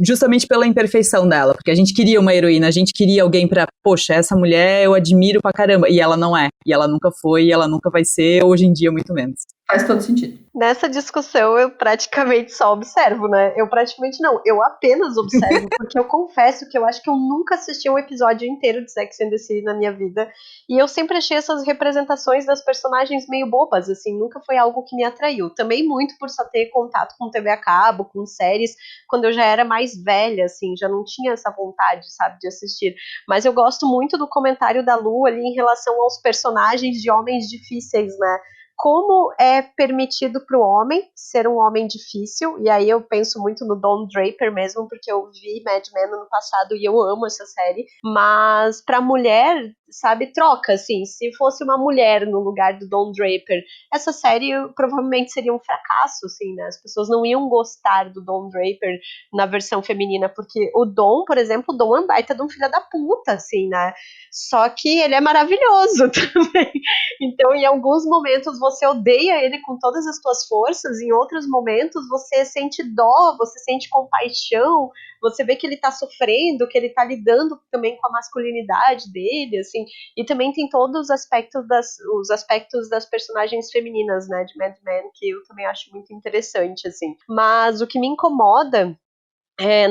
justamente pela imperfeição dela, porque a gente queria uma heroína, a gente queria alguém pra, poxa, essa mulher eu admiro pra caramba, e ela não é, e ela nunca foi, e ela nunca vai ser, hoje em dia muito menos. Faz todo sentido. Nessa discussão eu praticamente só observo, né? Eu apenas observo, porque eu confesso que eu acho que eu nunca assisti um episódio inteiro de Sex and the City na minha vida, e eu sempre achei essas representações das personagens meio bobas, assim, nunca foi algo que me atraiu. Também muito por só ter contato com TV a cabo, com séries, quando eu já era mais velha, assim, já não tinha essa vontade, sabe, de assistir. Mas eu gosto muito do comentário da Lu ali em relação aos personagens de homens difíceis, né? Como é permitido para o homem ser um homem difícil, e aí eu penso muito no Don Draper mesmo, porque eu vi Mad Men no passado e eu amo essa série, mas para mulher, sabe, troca, assim, se fosse uma mulher no lugar do Don Draper, essa série provavelmente seria um fracasso, assim, né, as pessoas não iam gostar do Don Draper na versão feminina, porque o Don, por exemplo, o Don é um baita de um filho da puta, assim, né, só que ele é maravilhoso também, então em alguns momentos você odeia ele com todas as suas forças, em outros momentos você sente dó, você sente compaixão, você vê que ele tá sofrendo, que ele tá lidando também com a masculinidade dele, assim, e também tem todos os aspectos das personagens femininas, né, de Mad Men, que eu também acho muito interessante, assim. Mas o que me incomoda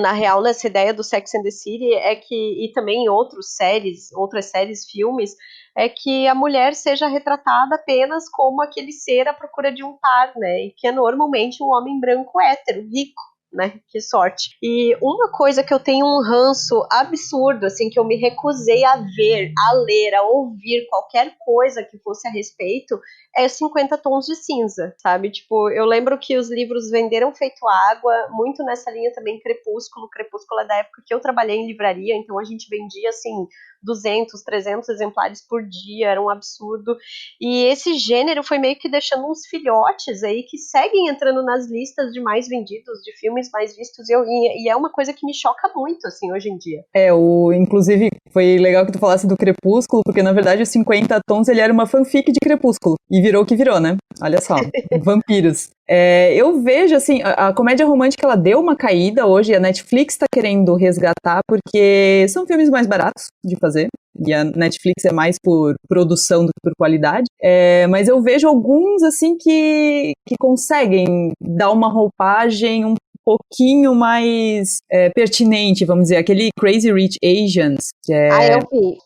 na real, nessa ideia do Sex and the City e também em outras séries, filmes, é que a mulher seja retratada apenas como aquele ser à procura de um par, né? E que é normalmente um homem branco hétero, rico, né? Que sorte. E uma coisa que eu tenho um ranço absurdo, assim, que eu me recusei a ver, a ler, a ouvir qualquer coisa que fosse a respeito, é 50 Tons de Cinza, sabe? Tipo, eu lembro que os livros venderam feito água, muito nessa linha também Crepúsculo. Crepúsculo é da época que eu trabalhei em livraria, então a gente vendia, assim, 200, 300 exemplares por dia, era um absurdo. E esse gênero foi meio que deixando uns filhotes aí que seguem entrando nas listas de mais vendidos, de filmes mais vistos, e é uma coisa que me choca muito, assim, hoje em dia. Inclusive, foi legal que tu falasse do Crepúsculo, porque na verdade o 50 Tons, ele era uma fanfic de Crepúsculo, e virou o que virou, né? Olha só, vampiros. Eu vejo, assim, a comédia romântica, ela deu uma caída hoje, a Netflix tá querendo resgatar, porque são filmes mais baratos de fazer, e a Netflix é mais por produção do que por qualidade, mas eu vejo alguns, assim, que conseguem dar uma roupagem um pouquinho mais pertinente, vamos dizer, aquele Crazy Rich Asians, que eu vi.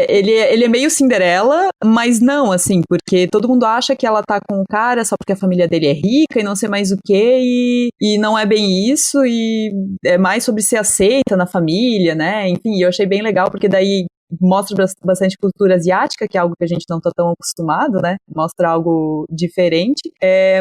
ele é meio Cinderela, mas não, assim, porque todo mundo acha que ela tá com o cara só porque a família dele é rica e não sei mais o que, e não é bem isso, e é mais sobre ser aceita na família, né, enfim, eu achei bem legal, porque daí mostra bastante cultura asiática, que é algo que a gente não tá tão acostumado, né? Mostra algo diferente.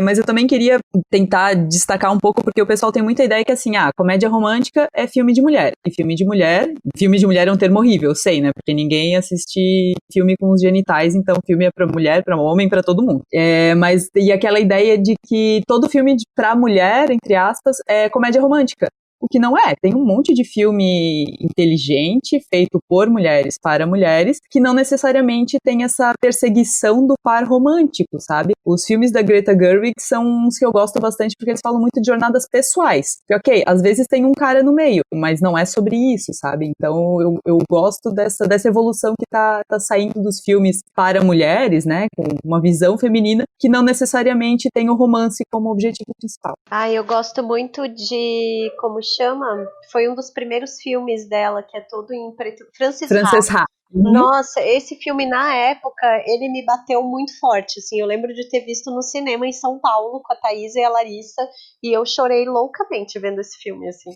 Mas eu também queria tentar destacar um pouco, porque o pessoal tem muita ideia que, assim, comédia romântica é filme de mulher. E filme de mulher é um termo horrível, eu sei, né? Porque ninguém assiste filme com os genitais, então filme é pra mulher, pra homem, pra todo mundo. E aquela ideia de que todo filme pra mulher, entre aspas, é comédia romântica. O que não é. Tem um monte de filme inteligente, feito por mulheres, para mulheres, que não necessariamente tem essa perseguição do par romântico, sabe? Os filmes da Greta Gerwig são os que eu gosto bastante porque eles falam muito de jornadas pessoais. E, ok, às vezes tem um cara no meio, mas não é sobre isso, sabe? Então eu gosto dessa evolução que tá saindo dos filmes para mulheres, né? Com uma visão feminina, que não necessariamente tem o romance como objetivo principal. Eu gosto muito de... Como chama? Foi um dos primeiros filmes dela, que é todo em preto. Frances Ha. Nossa, esse filme na época, ele me bateu muito forte, assim, eu lembro de ter visto no cinema em São Paulo com a Thaís e a Larissa, e eu chorei loucamente vendo esse filme, assim.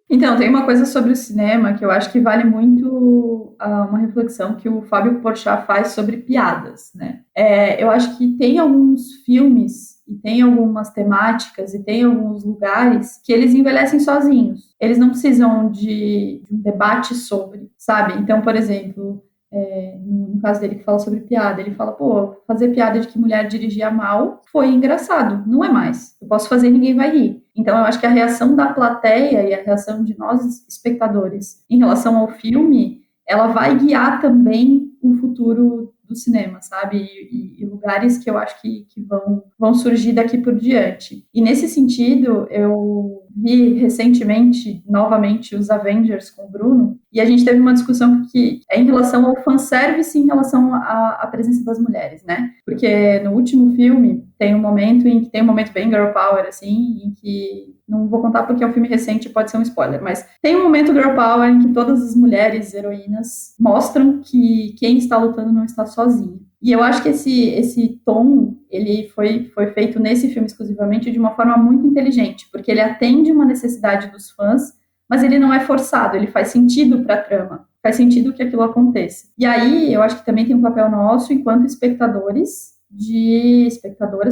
Então, tem uma coisa sobre o cinema que eu acho que vale muito uma reflexão que o Fábio Porchat faz sobre piadas, né? Eu acho que tem alguns filmes e tem algumas temáticas e tem alguns lugares que eles envelhecem sozinhos. Eles não precisam de um debate sobre, sabe? Então, por exemplo, no caso dele que fala sobre piada, ele fala, fazer piada de que mulher dirigia mal foi engraçado, não é mais. Eu posso fazer e ninguém vai rir. Então, eu acho que a reação da plateia e a reação de nós, espectadores, em relação ao filme, ela vai guiar também o futuro do cinema, sabe? E lugares que eu acho que vão surgir daqui por diante. E nesse sentido, eu vi recentemente, novamente, os Avengers com o Bruno, e a gente teve uma discussão que é em relação ao fanservice, em relação à presença das mulheres, né? Porque no último filme tem um momento bem girl power, assim, em que, não vou contar porque é um filme recente, pode ser um spoiler, mas tem um momento girl power em que todas as mulheres heroínas mostram que quem está lutando não está sozinha. E eu acho que esse tom, ele foi feito nesse filme exclusivamente de uma forma muito inteligente, porque ele atende uma necessidade dos fãs, mas ele não é forçado, ele faz sentido para a trama, faz sentido que aquilo aconteça. E aí, eu acho que também tem um papel nosso, enquanto espectadoras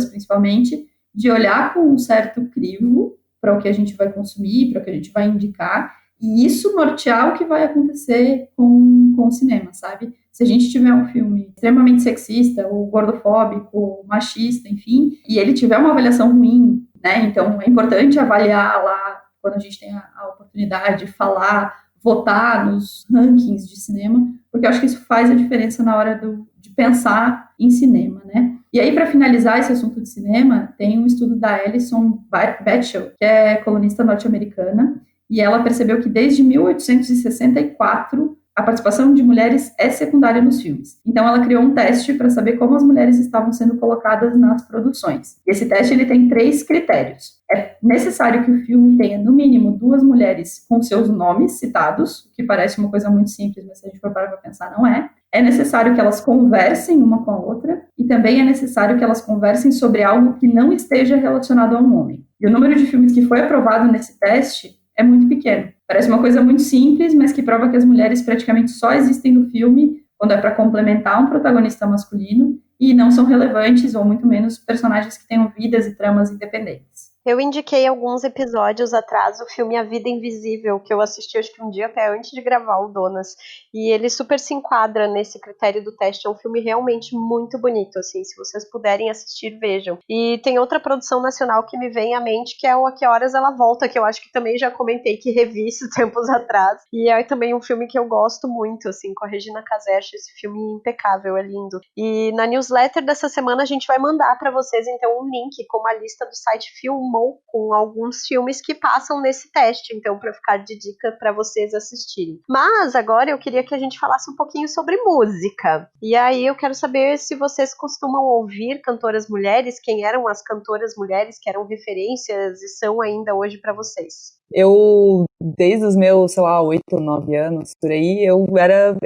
principalmente, de olhar com um certo crivo para o que a gente vai consumir, para o que a gente vai indicar, e isso nortear o que vai acontecer com o cinema, sabe? Se a gente tiver um filme extremamente sexista, ou gordofóbico, ou machista, enfim, e ele tiver uma avaliação ruim, né? Então, é importante avaliar lá, quando a gente tem a oportunidade de falar, votar nos rankings de cinema, porque eu acho que isso faz a diferença na hora de pensar em cinema, né? E aí, para finalizar esse assunto de cinema, tem um estudo da Alison Batchel, que é colunista norte-americana, e ela percebeu que desde 1864 a participação de mulheres é secundária nos filmes. Então, ela criou um teste para saber como as mulheres estavam sendo colocadas nas produções. E esse teste ele tem 3 critérios. É necessário que o filme tenha, no mínimo, 2 mulheres com seus nomes citados, o que parece uma coisa muito simples, mas se a gente for parar para pensar, não é. É necessário que elas conversem uma com a outra, e também é necessário que elas conversem sobre algo que não esteja relacionado a um homem. E o número de filmes que foi aprovado nesse teste é muito pequeno. Parece uma coisa muito simples, mas que prova que as mulheres praticamente só existem no filme quando é para complementar um protagonista masculino e não são relevantes, ou muito menos personagens que tenham vidas e tramas independentes. Eu indiquei alguns episódios atrás o filme A Vida Invisível, que eu assisti acho que um dia até antes de gravar o Donas, e ele super se enquadra nesse critério do teste. É um filme realmente muito bonito, assim, se vocês puderem assistir, vejam. E tem outra produção nacional que me vem à mente, que é o A Que Horas Ela Volta, que eu acho que também já comentei que revi isso tempos atrás, e é também um filme que eu gosto muito, assim, com a Regina Casé. Acho esse filme impecável, é lindo. E na newsletter dessa semana a gente vai mandar para vocês, então, um link com uma lista do site Filmou, com alguns filmes que passam nesse teste, então, para ficar de dica para vocês assistirem. Mas agora eu queria que a gente falasse um pouquinho sobre música. E aí eu quero saber se vocês costumam ouvir cantoras mulheres, quem eram as cantoras mulheres que eram referências e são ainda hoje para vocês. Eu, desde os meus, 8 ou 9 anos, por aí, eu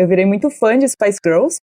virei muito fã de Spice Girls,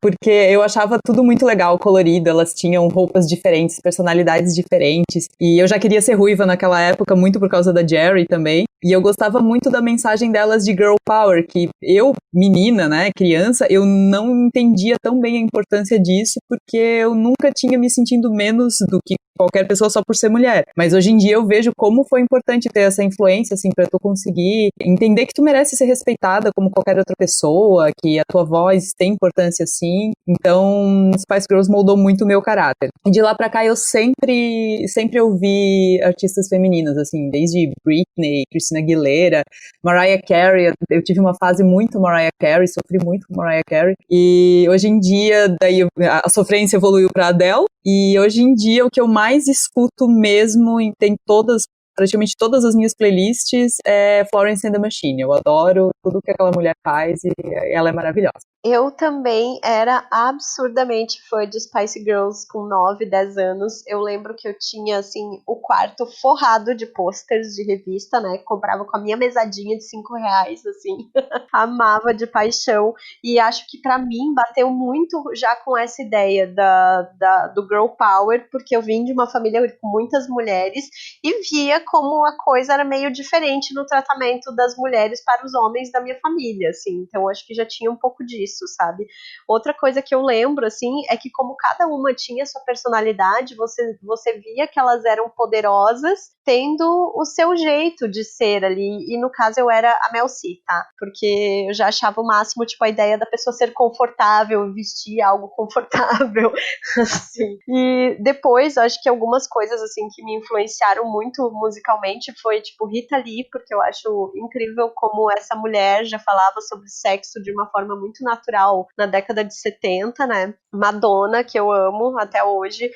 porque eu achava tudo muito legal, colorido, elas tinham roupas diferentes, personalidades diferentes, e eu já queria ser ruiva naquela época, muito por causa da Jerry também, E eu gostava muito da mensagem delas de girl power, que eu, menina, né, criança, eu não entendia tão bem a importância disso, porque eu nunca tinha me sentindo menos do que qualquer pessoa só por ser mulher. Mas hoje em dia eu vejo como foi importante ter essa influência, assim, pra tu conseguir entender que tu merece ser respeitada como qualquer outra pessoa, que a tua voz tem importância, sim. Então, Spice Girls moldou muito o meu caráter. E de lá pra cá eu sempre ouvi artistas femininas, assim, desde Britney, Christina Aguilera, Mariah Carey. Eu tive uma fase muito Mariah Carey, sofri muito com Mariah Carey. E hoje em dia, daí a sofrência evoluiu pra Adele. E hoje em dia o que eu mais escuto mesmo, tem praticamente todas as minhas playlists, é Florence and the Machine. Eu adoro tudo que aquela mulher faz e ela é maravilhosa. Eu também era absurdamente fã de Spice Girls com 9, 10 anos. Eu lembro que eu tinha, assim, o quarto forrado de pôsteres de revista, né? Comprava com a minha mesadinha de R$5, assim. Amava de paixão. E acho que pra mim bateu muito já com essa ideia do Girl Power, porque eu vim de uma família com muitas mulheres e via como a coisa era meio diferente no tratamento das mulheres para os homens da minha família, assim. Então acho que já tinha um pouco disso, sabe? Outra coisa que eu lembro, assim, é que como cada uma tinha sua personalidade, você via que elas eram poderosas, tendo o seu jeito de ser ali, e no caso eu era a Mel C, tá? Porque eu já achava o máximo, tipo, a ideia da pessoa ser confortável, vestir algo confortável, assim. E depois, acho que algumas coisas, assim, que me influenciaram muito musicalmente foi, tipo, Rita Lee, porque eu acho incrível como essa mulher já falava sobre sexo de uma forma muito natural na década de 70, né? Madonna, que eu amo até hoje.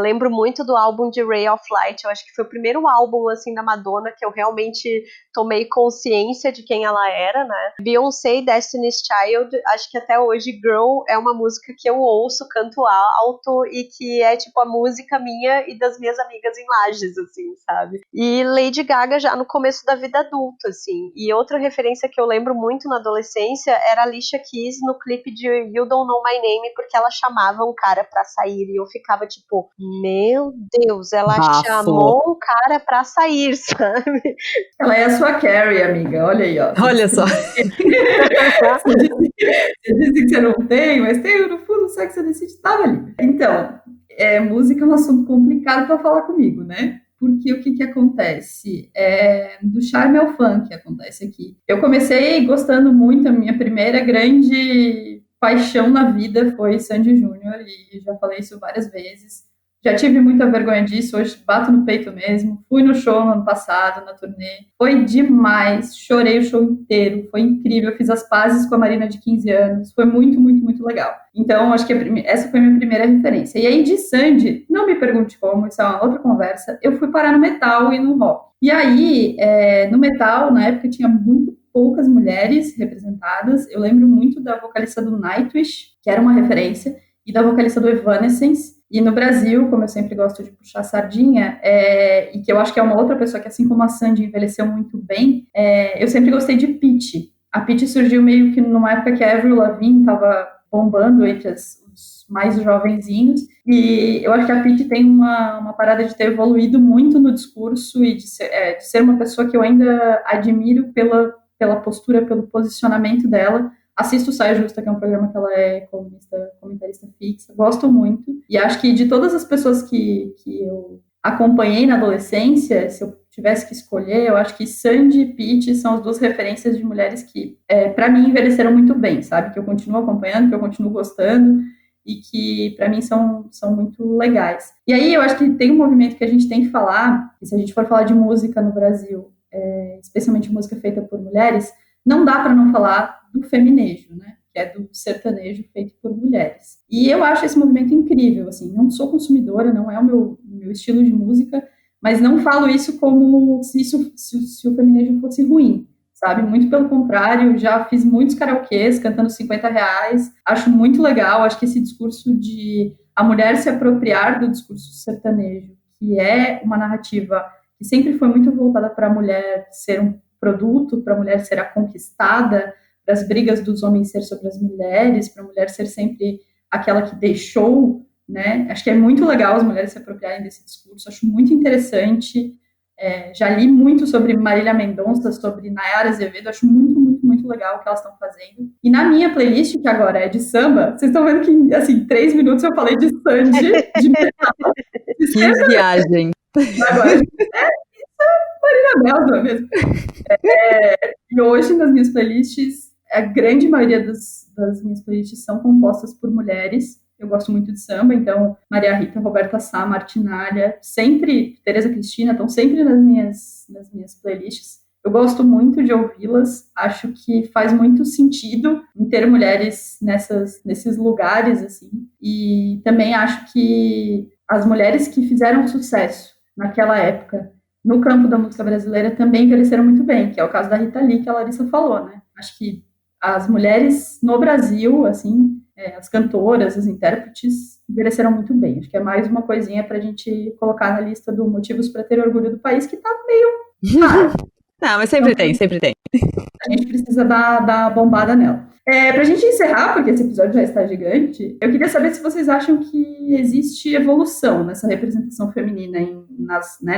Lembro muito do álbum de Ray of Light. Eu acho que foi o primeiro álbum, assim, da Madonna que eu realmente tomei consciência de quem ela era, né? Beyoncé, Destiny's Child. Acho que até hoje Girl é uma música que eu ouço, canto alto e que é, tipo, a música minha e das minhas amigas em Lages, assim, sabe? E Lady Gaga já no começo da vida adulta, assim. E outra referência que eu lembro muito na adolescência era a Alicia Keys no clipe de You Don't Know My Name, porque ela chamava um cara pra sair e eu ficava tipo, meu Deus, ela chamou um cara pra sair, sabe? Ela é a sua Carrie, amiga, olha aí, ó. Olha só. Você disse que você não tem, mas tem no fundo, só que você decide estar ali. Então, música é um assunto complicado pra falar comigo, né? Porque o que acontece? Do charme ao funk acontece aqui. Eu comecei gostando muito, a minha primeira grande paixão na vida foi Sandy Júnior, e já falei isso várias vezes. Já tive muita vergonha disso, hoje bato no peito mesmo. Fui no show no ano passado, na turnê. Foi demais, chorei o show inteiro, foi incrível. Eu fiz as pazes com a Marina de 15 anos, foi muito, muito, muito legal. Então, acho que essa foi a minha primeira referência. E aí, de Sandy, não me pergunte como, isso é uma outra conversa, eu fui parar no metal e no rock. E aí, no metal, na época, tinha muito poucas mulheres representadas. Eu lembro muito da vocalista do Nightwish, que era uma referência, e da vocalista do Evanescence. E no Brasil, como eu sempre gosto de puxar a sardinha, e que eu acho que é uma outra pessoa que, assim como a Sandy, envelheceu muito bem, eu sempre gostei de Pitty. A Pitty surgiu meio que numa época que a Avril Lavigne estava bombando entre os mais jovenzinhos, e eu acho que a Pitty tem uma parada de ter evoluído muito no discurso e de ser uma pessoa que eu ainda admiro pela postura, pelo posicionamento dela. Assisto Saia Justa, que é um programa que ela é comentarista fixa, gosto muito, e acho que de todas as pessoas que eu acompanhei na adolescência, se eu tivesse que escolher, eu acho que Sandy e Pitty são as duas referências de mulheres que, para mim, envelheceram muito bem, sabe? Que eu continuo acompanhando, que eu continuo gostando, e que, para mim, são muito legais. E aí, eu acho que tem um movimento que a gente tem que falar, e se a gente for falar de música no Brasil, especialmente música feita por mulheres, não dá para não falar do feminejo, né? Que é do sertanejo feito por mulheres. E eu acho esse movimento incrível, assim, não sou consumidora, não é o meu estilo de música, mas não falo isso como se o feminejo fosse ruim, sabe? Muito pelo contrário, já fiz muitos karaokês cantando R$50, acho muito legal, acho que esse discurso de a mulher se apropriar do discurso sertanejo, que é uma narrativa que sempre foi muito voltada para a mulher ser um produto, para a mulher ser a conquistada, para as brigas dos homens ser sobre as mulheres, para a mulher ser sempre aquela que deixou, né? Acho que é muito legal as mulheres se apropriarem desse discurso, acho muito interessante, Já li muito sobre Marília Mendonça, sobre Nayara Azevedo, acho muito, muito, muito legal o que elas estão fazendo. E na minha playlist, que agora é de samba, vocês estão vendo que, assim, 3 minutos eu falei de Sandy, de metal. Que viagem! Agora, Marília Mel, não é mesmo? E hoje, nas minhas playlists, a grande maioria das minhas playlists são compostas por mulheres. Eu gosto muito de samba, então Maria Rita, Roberta Sá, Martinalha, sempre, Tereza Cristina, estão sempre nas minhas playlists. Eu gosto muito de ouvi-las, acho que faz muito sentido em ter mulheres nesses lugares, assim, e também acho que as mulheres que fizeram sucesso naquela época no campo da música brasileira também envelheceram muito bem, que é o caso da Rita Lee, que a Larissa falou, né? Acho que as mulheres no Brasil, assim, as cantoras, as intérpretes, envelheceram muito bem. Acho que é mais uma coisinha pra gente colocar na lista do motivos para ter orgulho do país, que tá meio raro. Não, mas sempre tem, sempre tem. A gente precisa dar bombada nela. Pra gente encerrar, porque esse episódio já está gigante, eu queria saber se vocês acham que existe evolução nessa representação feminina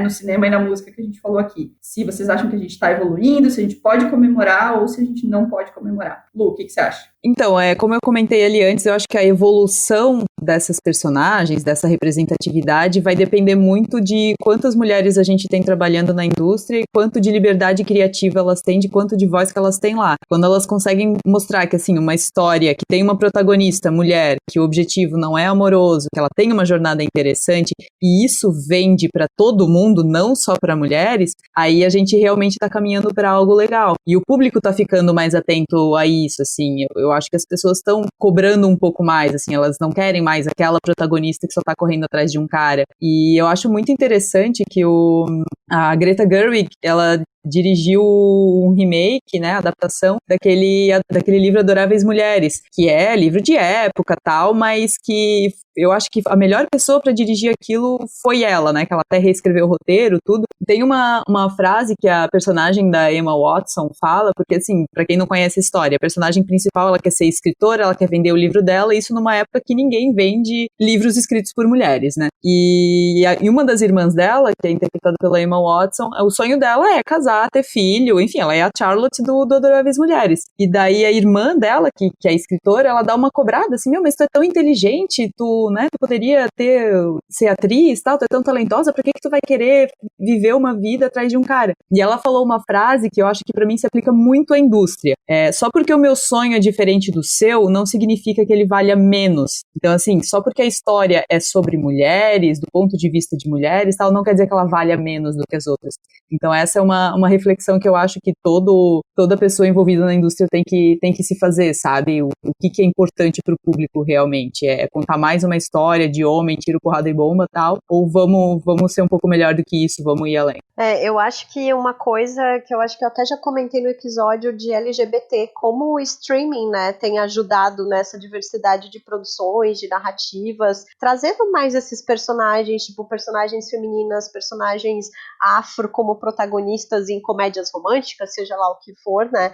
no cinema e na música que a gente falou aqui. Se vocês acham que a gente está evoluindo, se a gente pode comemorar ou se a gente não pode comemorar. Lu, o que você acha? Então, como eu comentei ali antes, eu acho que a evolução dessas personagens, dessa representatividade, vai depender muito de quantas mulheres a gente tem trabalhando na indústria e quanto de liberdade criativa elas têm, de quanto de voz que elas têm lá. Quando elas conseguem mostrar que, assim, uma história que tem uma protagonista, mulher, que o objetivo não é amoroso, que ela tem uma jornada interessante, e isso vende para todo mundo, não só para mulheres, aí a gente realmente tá caminhando para algo legal. E o público tá ficando mais atento a isso, assim. Eu acho que as pessoas estão cobrando um pouco mais, assim, elas não querem mais aquela protagonista que só tá correndo atrás de um cara. E eu acho muito interessante que a Greta Gerwig, ela dirigiu um remake, né, adaptação daquele livro Adoráveis Mulheres, que é livro de época, tal, mas que eu acho que a melhor pessoa para dirigir aquilo foi ela, né, que ela até reescreveu o roteiro, tudo. Tem uma frase que a personagem da Emma Watson fala, porque, assim, pra quem não conhece a história, a personagem principal, ela quer ser escritora, ela quer vender o livro dela, isso numa época que ninguém vende livros escritos por mulheres, né, e uma das irmãs dela, que é interpretada pela Emma Watson, o sonho dela é casar, ter filho, enfim, ela é a Charlotte do Adoráveis Mulheres. E daí a irmã dela, que é escritora, ela dá uma cobrada, assim, mas tu é tão inteligente, tu poderia ser atriz, tal, tu é tão talentosa, por que tu vai querer viver uma vida atrás de um cara? E ela falou uma frase que eu acho que pra mim se aplica muito à indústria. Só porque o meu sonho é diferente do seu, não significa que ele valha menos. Então, assim, só porque a história é sobre mulheres, do ponto de vista de mulheres, tal, não quer dizer que ela valha menos do que as outras. Então, essa é uma reflexão que eu acho que toda pessoa envolvida na indústria tem que se fazer, sabe? O que é importante pro público realmente? É contar mais uma história de homem, tiro, porrada e bomba, tal? Ou vamos ser um pouco melhor do que isso, vamos ir além? Eu acho que uma coisa que eu acho que eu até já comentei no episódio de LGBT, como o streaming, né, tem ajudado nessa diversidade de produções, de narrativas, trazendo mais esses personagens, tipo personagens femininas, personagens afro como protagonistas em comédias românticas, seja lá o que for, né,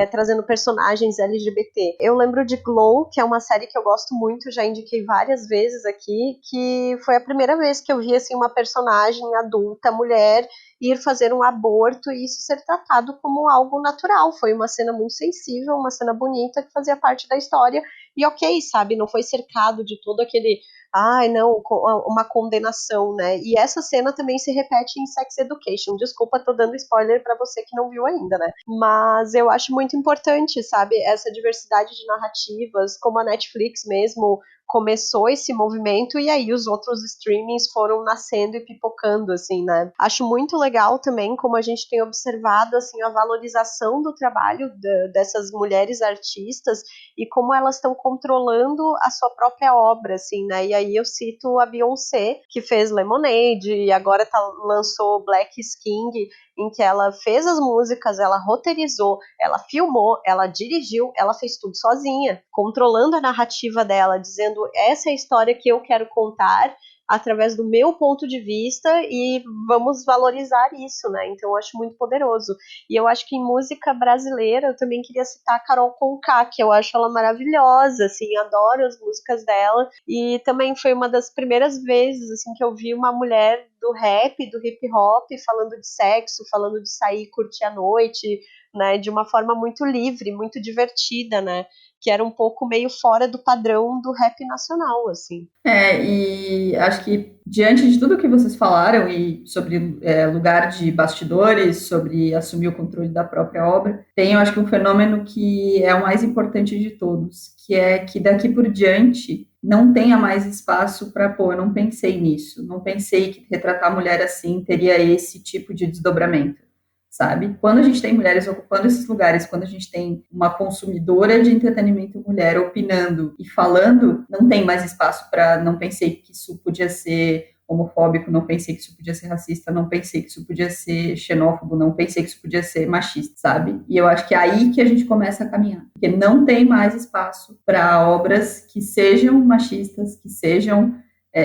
trazendo personagens LGBT. Eu lembro de Glow, que é uma série que eu gosto muito, já indiquei várias vezes aqui, que foi a primeira vez que eu vi, assim, uma personagem adulta, mulher, ir fazer um aborto e isso ser tratado como algo natural. Foi uma cena muito sensível, uma cena bonita que fazia parte da história e ok, sabe, não foi cercado de todo aquele, ai não, uma condenação, né, e essa cena também se repete em Sex Education. Desculpa, tô dando spoiler pra você que não viu ainda, né, mas eu acho muito importante, sabe, essa diversidade de narrativas, como a Netflix mesmo começou esse movimento e aí os outros streamings foram nascendo e pipocando, assim, né. Acho muito legal também como a gente tem observado, assim, a valorização do trabalho dessas mulheres artistas e como elas estão controlando a sua própria obra, assim, né, e aí eu cito a Beyoncé, que fez Lemonade e agora lançou Black is King, em que ela fez as músicas, ela roteirizou, ela filmou, ela dirigiu, ela fez tudo sozinha, controlando a narrativa dela, dizendo essa é a história que eu quero contar através do meu ponto de vista e vamos valorizar isso, né? Então eu acho muito poderoso. E eu acho que em música brasileira eu também queria citar a Carol Conká, que eu acho ela maravilhosa, assim, adoro as músicas dela e também foi uma das primeiras vezes, assim, que eu vi uma mulher do rap, do hip hop, falando de sexo, falando de sair, curtir a noite, né, de uma forma muito livre, muito divertida, né, que era um pouco meio fora do padrão do rap nacional, assim. E acho que diante de tudo que vocês falaram e sobre lugar de bastidores, sobre assumir o controle da própria obra, tem, eu acho que um fenômeno que é o mais importante de todos, que é que daqui por diante não tenha mais espaço para, pô, eu não pensei nisso, não pensei que retratar a mulher assim teria esse tipo de desdobramento, sabe? Quando a gente tem mulheres ocupando esses lugares, quando a gente tem uma consumidora de entretenimento mulher opinando e falando, não tem mais espaço para não pensei que isso podia ser homofóbico, não pensei que isso podia ser racista, não pensei que isso podia ser xenófobo, não pensei que isso podia ser machista, sabe? E eu acho que é aí que a gente começa a caminhar, porque não tem mais espaço para obras que sejam machistas, que sejam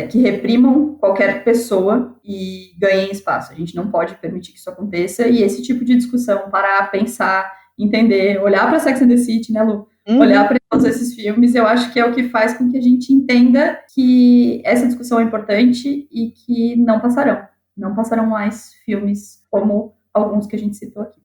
que reprimam qualquer pessoa e ganhem espaço. A gente não pode permitir que isso aconteça, e esse tipo de discussão, parar, pensar, entender, olhar para Sex and the City, né, Lu? Olhar para todos esses filmes, eu acho que é o que faz com que a gente entenda que essa discussão é importante e que não passarão mais filmes como alguns que a gente citou aqui.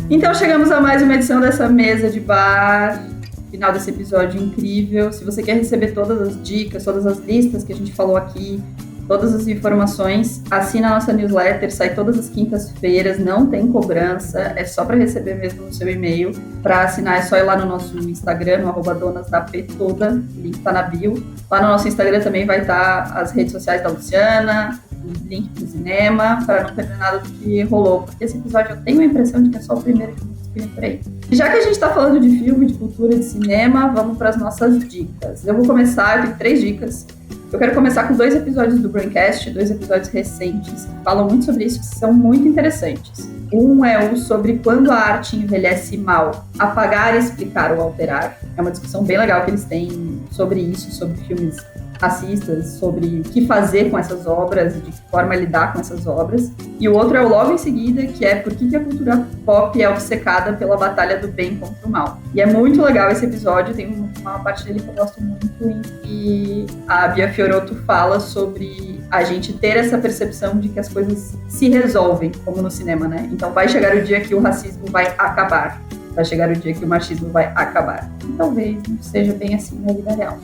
Então chegamos a mais uma edição dessa mesa de bar, final desse episódio incrível. Se você quer receber todas as dicas, todas as listas que a gente falou aqui, todas as informações, assina a nossa newsletter, sai todas as quintas-feiras, não tem cobrança, é só para receber mesmo no seu e-mail. Para assinar é só ir lá no nosso Instagram, no @donasdaptoda, o link tá na bio. Lá no nosso Instagram também vai estar as redes sociais da Luciana, o link pro cinema, para não perder nada do que rolou, porque esse episódio eu tenho a impressão de que é só o primeiro que vem por aí. E já que a gente tá falando de filme, de cultura, de cinema, vamos para as nossas dicas. Eu vou começar, eu tenho 3 dicas. Eu quero começar com 2 episódios do Braincast, 2 episódios recentes, que falam muito sobre isso, que são muito interessantes. Um é o sobre quando a arte envelhece mal, apagar, explicar ou alterar. É uma discussão bem legal que eles têm sobre isso, sobre filmes racistas, sobre o que fazer com essas obras, de que forma lidar com essas obras. E o outro é o logo em seguida, que é por que a cultura pop é obcecada pela batalha do bem contra o mal. E é muito legal esse episódio, tem uma parte dele que eu gosto muito, em que a Bia Fiorotto fala sobre a gente ter essa percepção de que as coisas se resolvem, como no cinema, né? Então vai chegar o dia que o racismo vai acabar. Vai chegar o dia que o machismo vai acabar. E talvez não seja bem assim na vida real.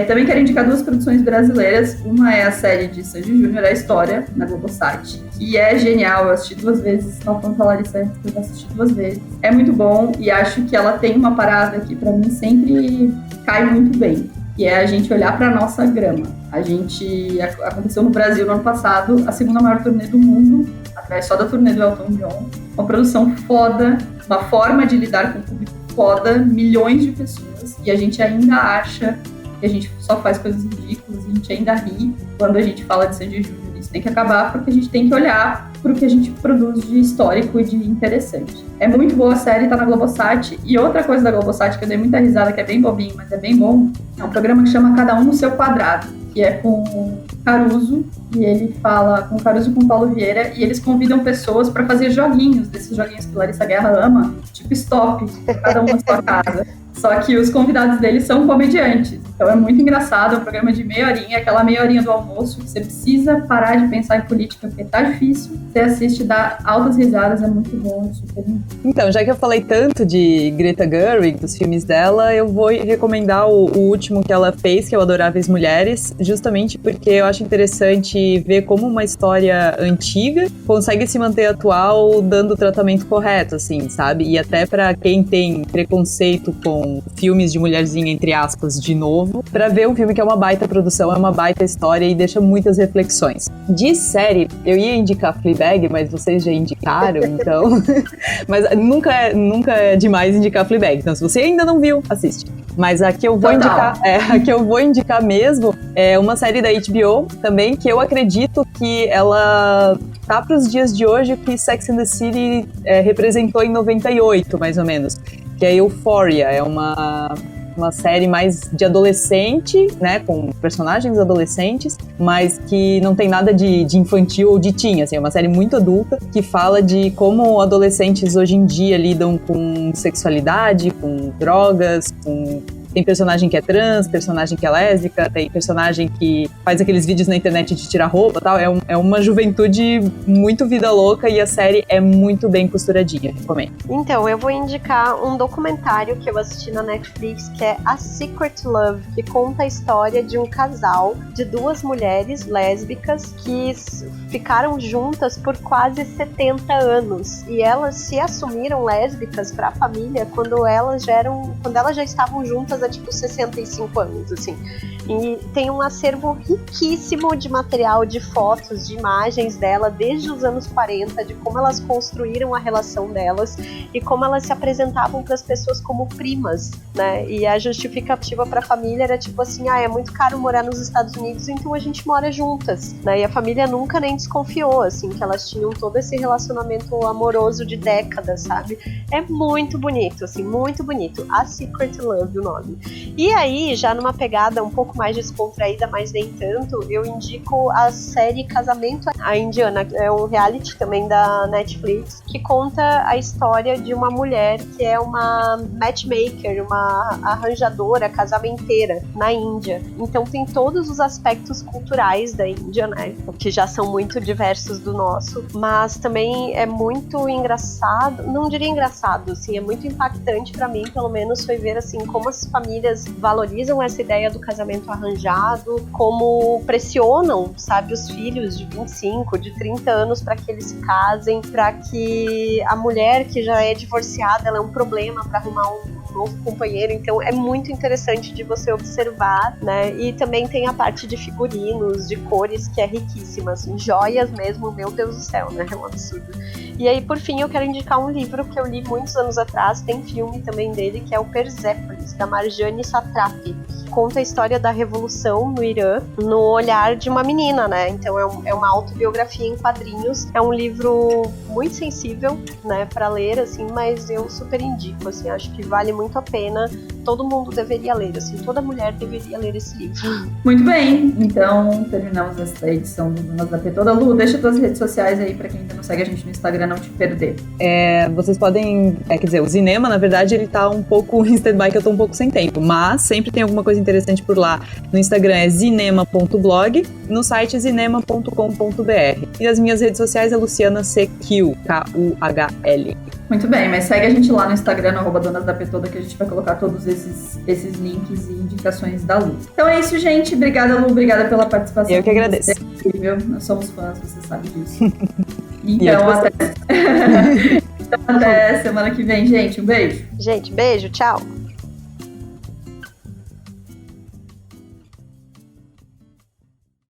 Também quero indicar 2 produções brasileiras. Uma é a série de Sandy Júnior, A História, na Globosat, que é genial. Eu assisti 2 vezes. Estava falando com a Larissa antes, eu assisti 2 vezes. É muito bom e acho que ela tem uma parada que pra mim sempre cai muito bem, que é a gente olhar pra nossa grama. Aconteceu no Brasil no ano passado, a 2ª maior turnê do mundo, atrás só da turnê do Elton John. Uma produção foda, uma forma de lidar com o público foda, milhões de pessoas, e a gente ainda acha que a gente só faz coisas ridículas, a gente ainda ri quando a gente fala de Sandy Júnior. Isso tem que acabar, porque a gente tem que olhar para o que a gente produz de histórico e de interessante. É muito boa a série, tá na Globosat. E outra coisa da Globosat que eu dei muita risada, que é bem bobinho, mas é bem bom, é um programa que chama Cada Um no Seu Quadrado, que é com o Caruso, e ele fala com o Caruso e com o Paulo Vieira, e eles convidam pessoas para fazer joguinhos, desses joguinhos que Larissa Guerra ama, tipo Stop, cada um na sua casa. Só que os convidados deles são comediantes. Então é muito engraçado, é um programa de meia horinha, aquela meia horinha do almoço, que você precisa parar de pensar em política, porque tá difícil. Você assiste, dá altas risadas, é muito bom, é super lindo. Então, já que eu falei tanto de Greta Gerwig, dos filmes dela, eu vou recomendar o último que ela fez, que é o Adoráveis Mulheres, justamente porque eu acho interessante ver como uma história antiga consegue se manter atual, dando o tratamento correto, assim, sabe? E até pra quem tem preconceito com filmes de mulherzinha, entre aspas, de novo, pra ver um filme que é uma baita produção, é uma baita história e deixa muitas reflexões. De série, eu ia indicar Fleabag, mas vocês já indicaram, então... Mas nunca é demais indicar Fleabag, então se você ainda não viu, assiste. Mas a que eu vou indicar mesmo é uma série da HBO também, que eu acredito que ela tá pros dias de hoje o que Sex and the City representou em 98, mais ou menos. Que é Euphoria, é uma série mais de adolescente, né, com personagens adolescentes, mas que não tem nada de infantil ou de teen, assim, é uma série muito adulta, que fala de como adolescentes hoje em dia lidam com sexualidade, com drogas, com tem personagem que é trans, personagem que é lésbica, tem personagem que faz aqueles vídeos na internet de tirar roupa e tal. É uma juventude muito vida louca e a série é muito bem costuradinha, recomendo. Então, eu vou indicar um documentário que eu assisti na Netflix, que é A Secret Love, que conta a história de um casal de 2 mulheres lésbicas que ficaram juntas por quase 70 anos. E elas se assumiram lésbicas para a família quando elas já estavam juntas há tipo 65 anos, assim. E tem um acervo riquíssimo de material, de fotos, de imagens dela desde os anos 40, de como elas construíram a relação delas e como elas se apresentavam para as pessoas como primas, né? E a justificativa para a família era tipo assim, é muito caro morar nos Estados Unidos, então a gente mora juntas, né? E a família nunca nem desconfiou, assim, que elas tinham todo esse relacionamento amoroso de décadas, sabe? É muito bonito, assim, muito bonito. A Secret Love, o nome. E aí, já numa pegada um pouco mais descontraída, mas nem tanto, eu indico a série Casamento à Indiana, é um reality também da Netflix, que conta a história de uma mulher que é uma matchmaker, uma arranjadora casamenteira na Índia. Então tem todos os aspectos culturais da Índia, né, que já são muito diversos do nosso, mas também é muito engraçado, não diria engraçado, assim, é muito impactante pra mim, pelo menos, foi ver assim como as famílias valorizam essa ideia do casamento arranjado, como pressionam, sabe, os filhos de 25, de 30 anos para que eles se casem, para que a mulher que já é divorciada, ela é um problema para arrumar um novo companheiro. Então é muito interessante de você observar, né? E também tem a parte de figurinos, de cores, que é riquíssima, assim, joias mesmo, meu Deus do céu, né? É um absurdo. E aí, por fim, eu quero indicar um livro que eu li muitos anos atrás, tem filme também dele, que é o Persépolis, da Marjane Satrapi. Conta a história da revolução no Irã no olhar de uma menina, né? Então é uma autobiografia em quadrinhos. É um livro muito sensível, né, para ler, assim, mas eu super indico, assim, acho que vale muito a pena. Todo mundo deveria ler, assim, toda mulher deveria ler esse livro. Muito bem, então terminamos esta edição do Donas da P toda. Lu, deixa tuas redes sociais aí pra quem ainda não segue a gente no Instagram não te perder. Vocês podem, quer dizer, o Zinema, na verdade, ele tá um pouco em stand-by, que eu tô um pouco sem tempo, mas sempre tem alguma coisa interessante por lá. No Instagram é zinema.blog, no site é zinema.com.br. E as minhas redes sociais é Luciana CQ, Kuhl. Muito bem, mas segue a gente lá no Instagram, no Donas da P toda, que a gente vai colocar todos esses links e indicações da Lu. Então é isso, gente. Obrigada, Lu. Obrigada pela participação. Eu que agradeço. Incrível. Nós somos fãs, você sabe disso. Então, até semana que vem, gente. Um beijo. Gente, beijo, tchau.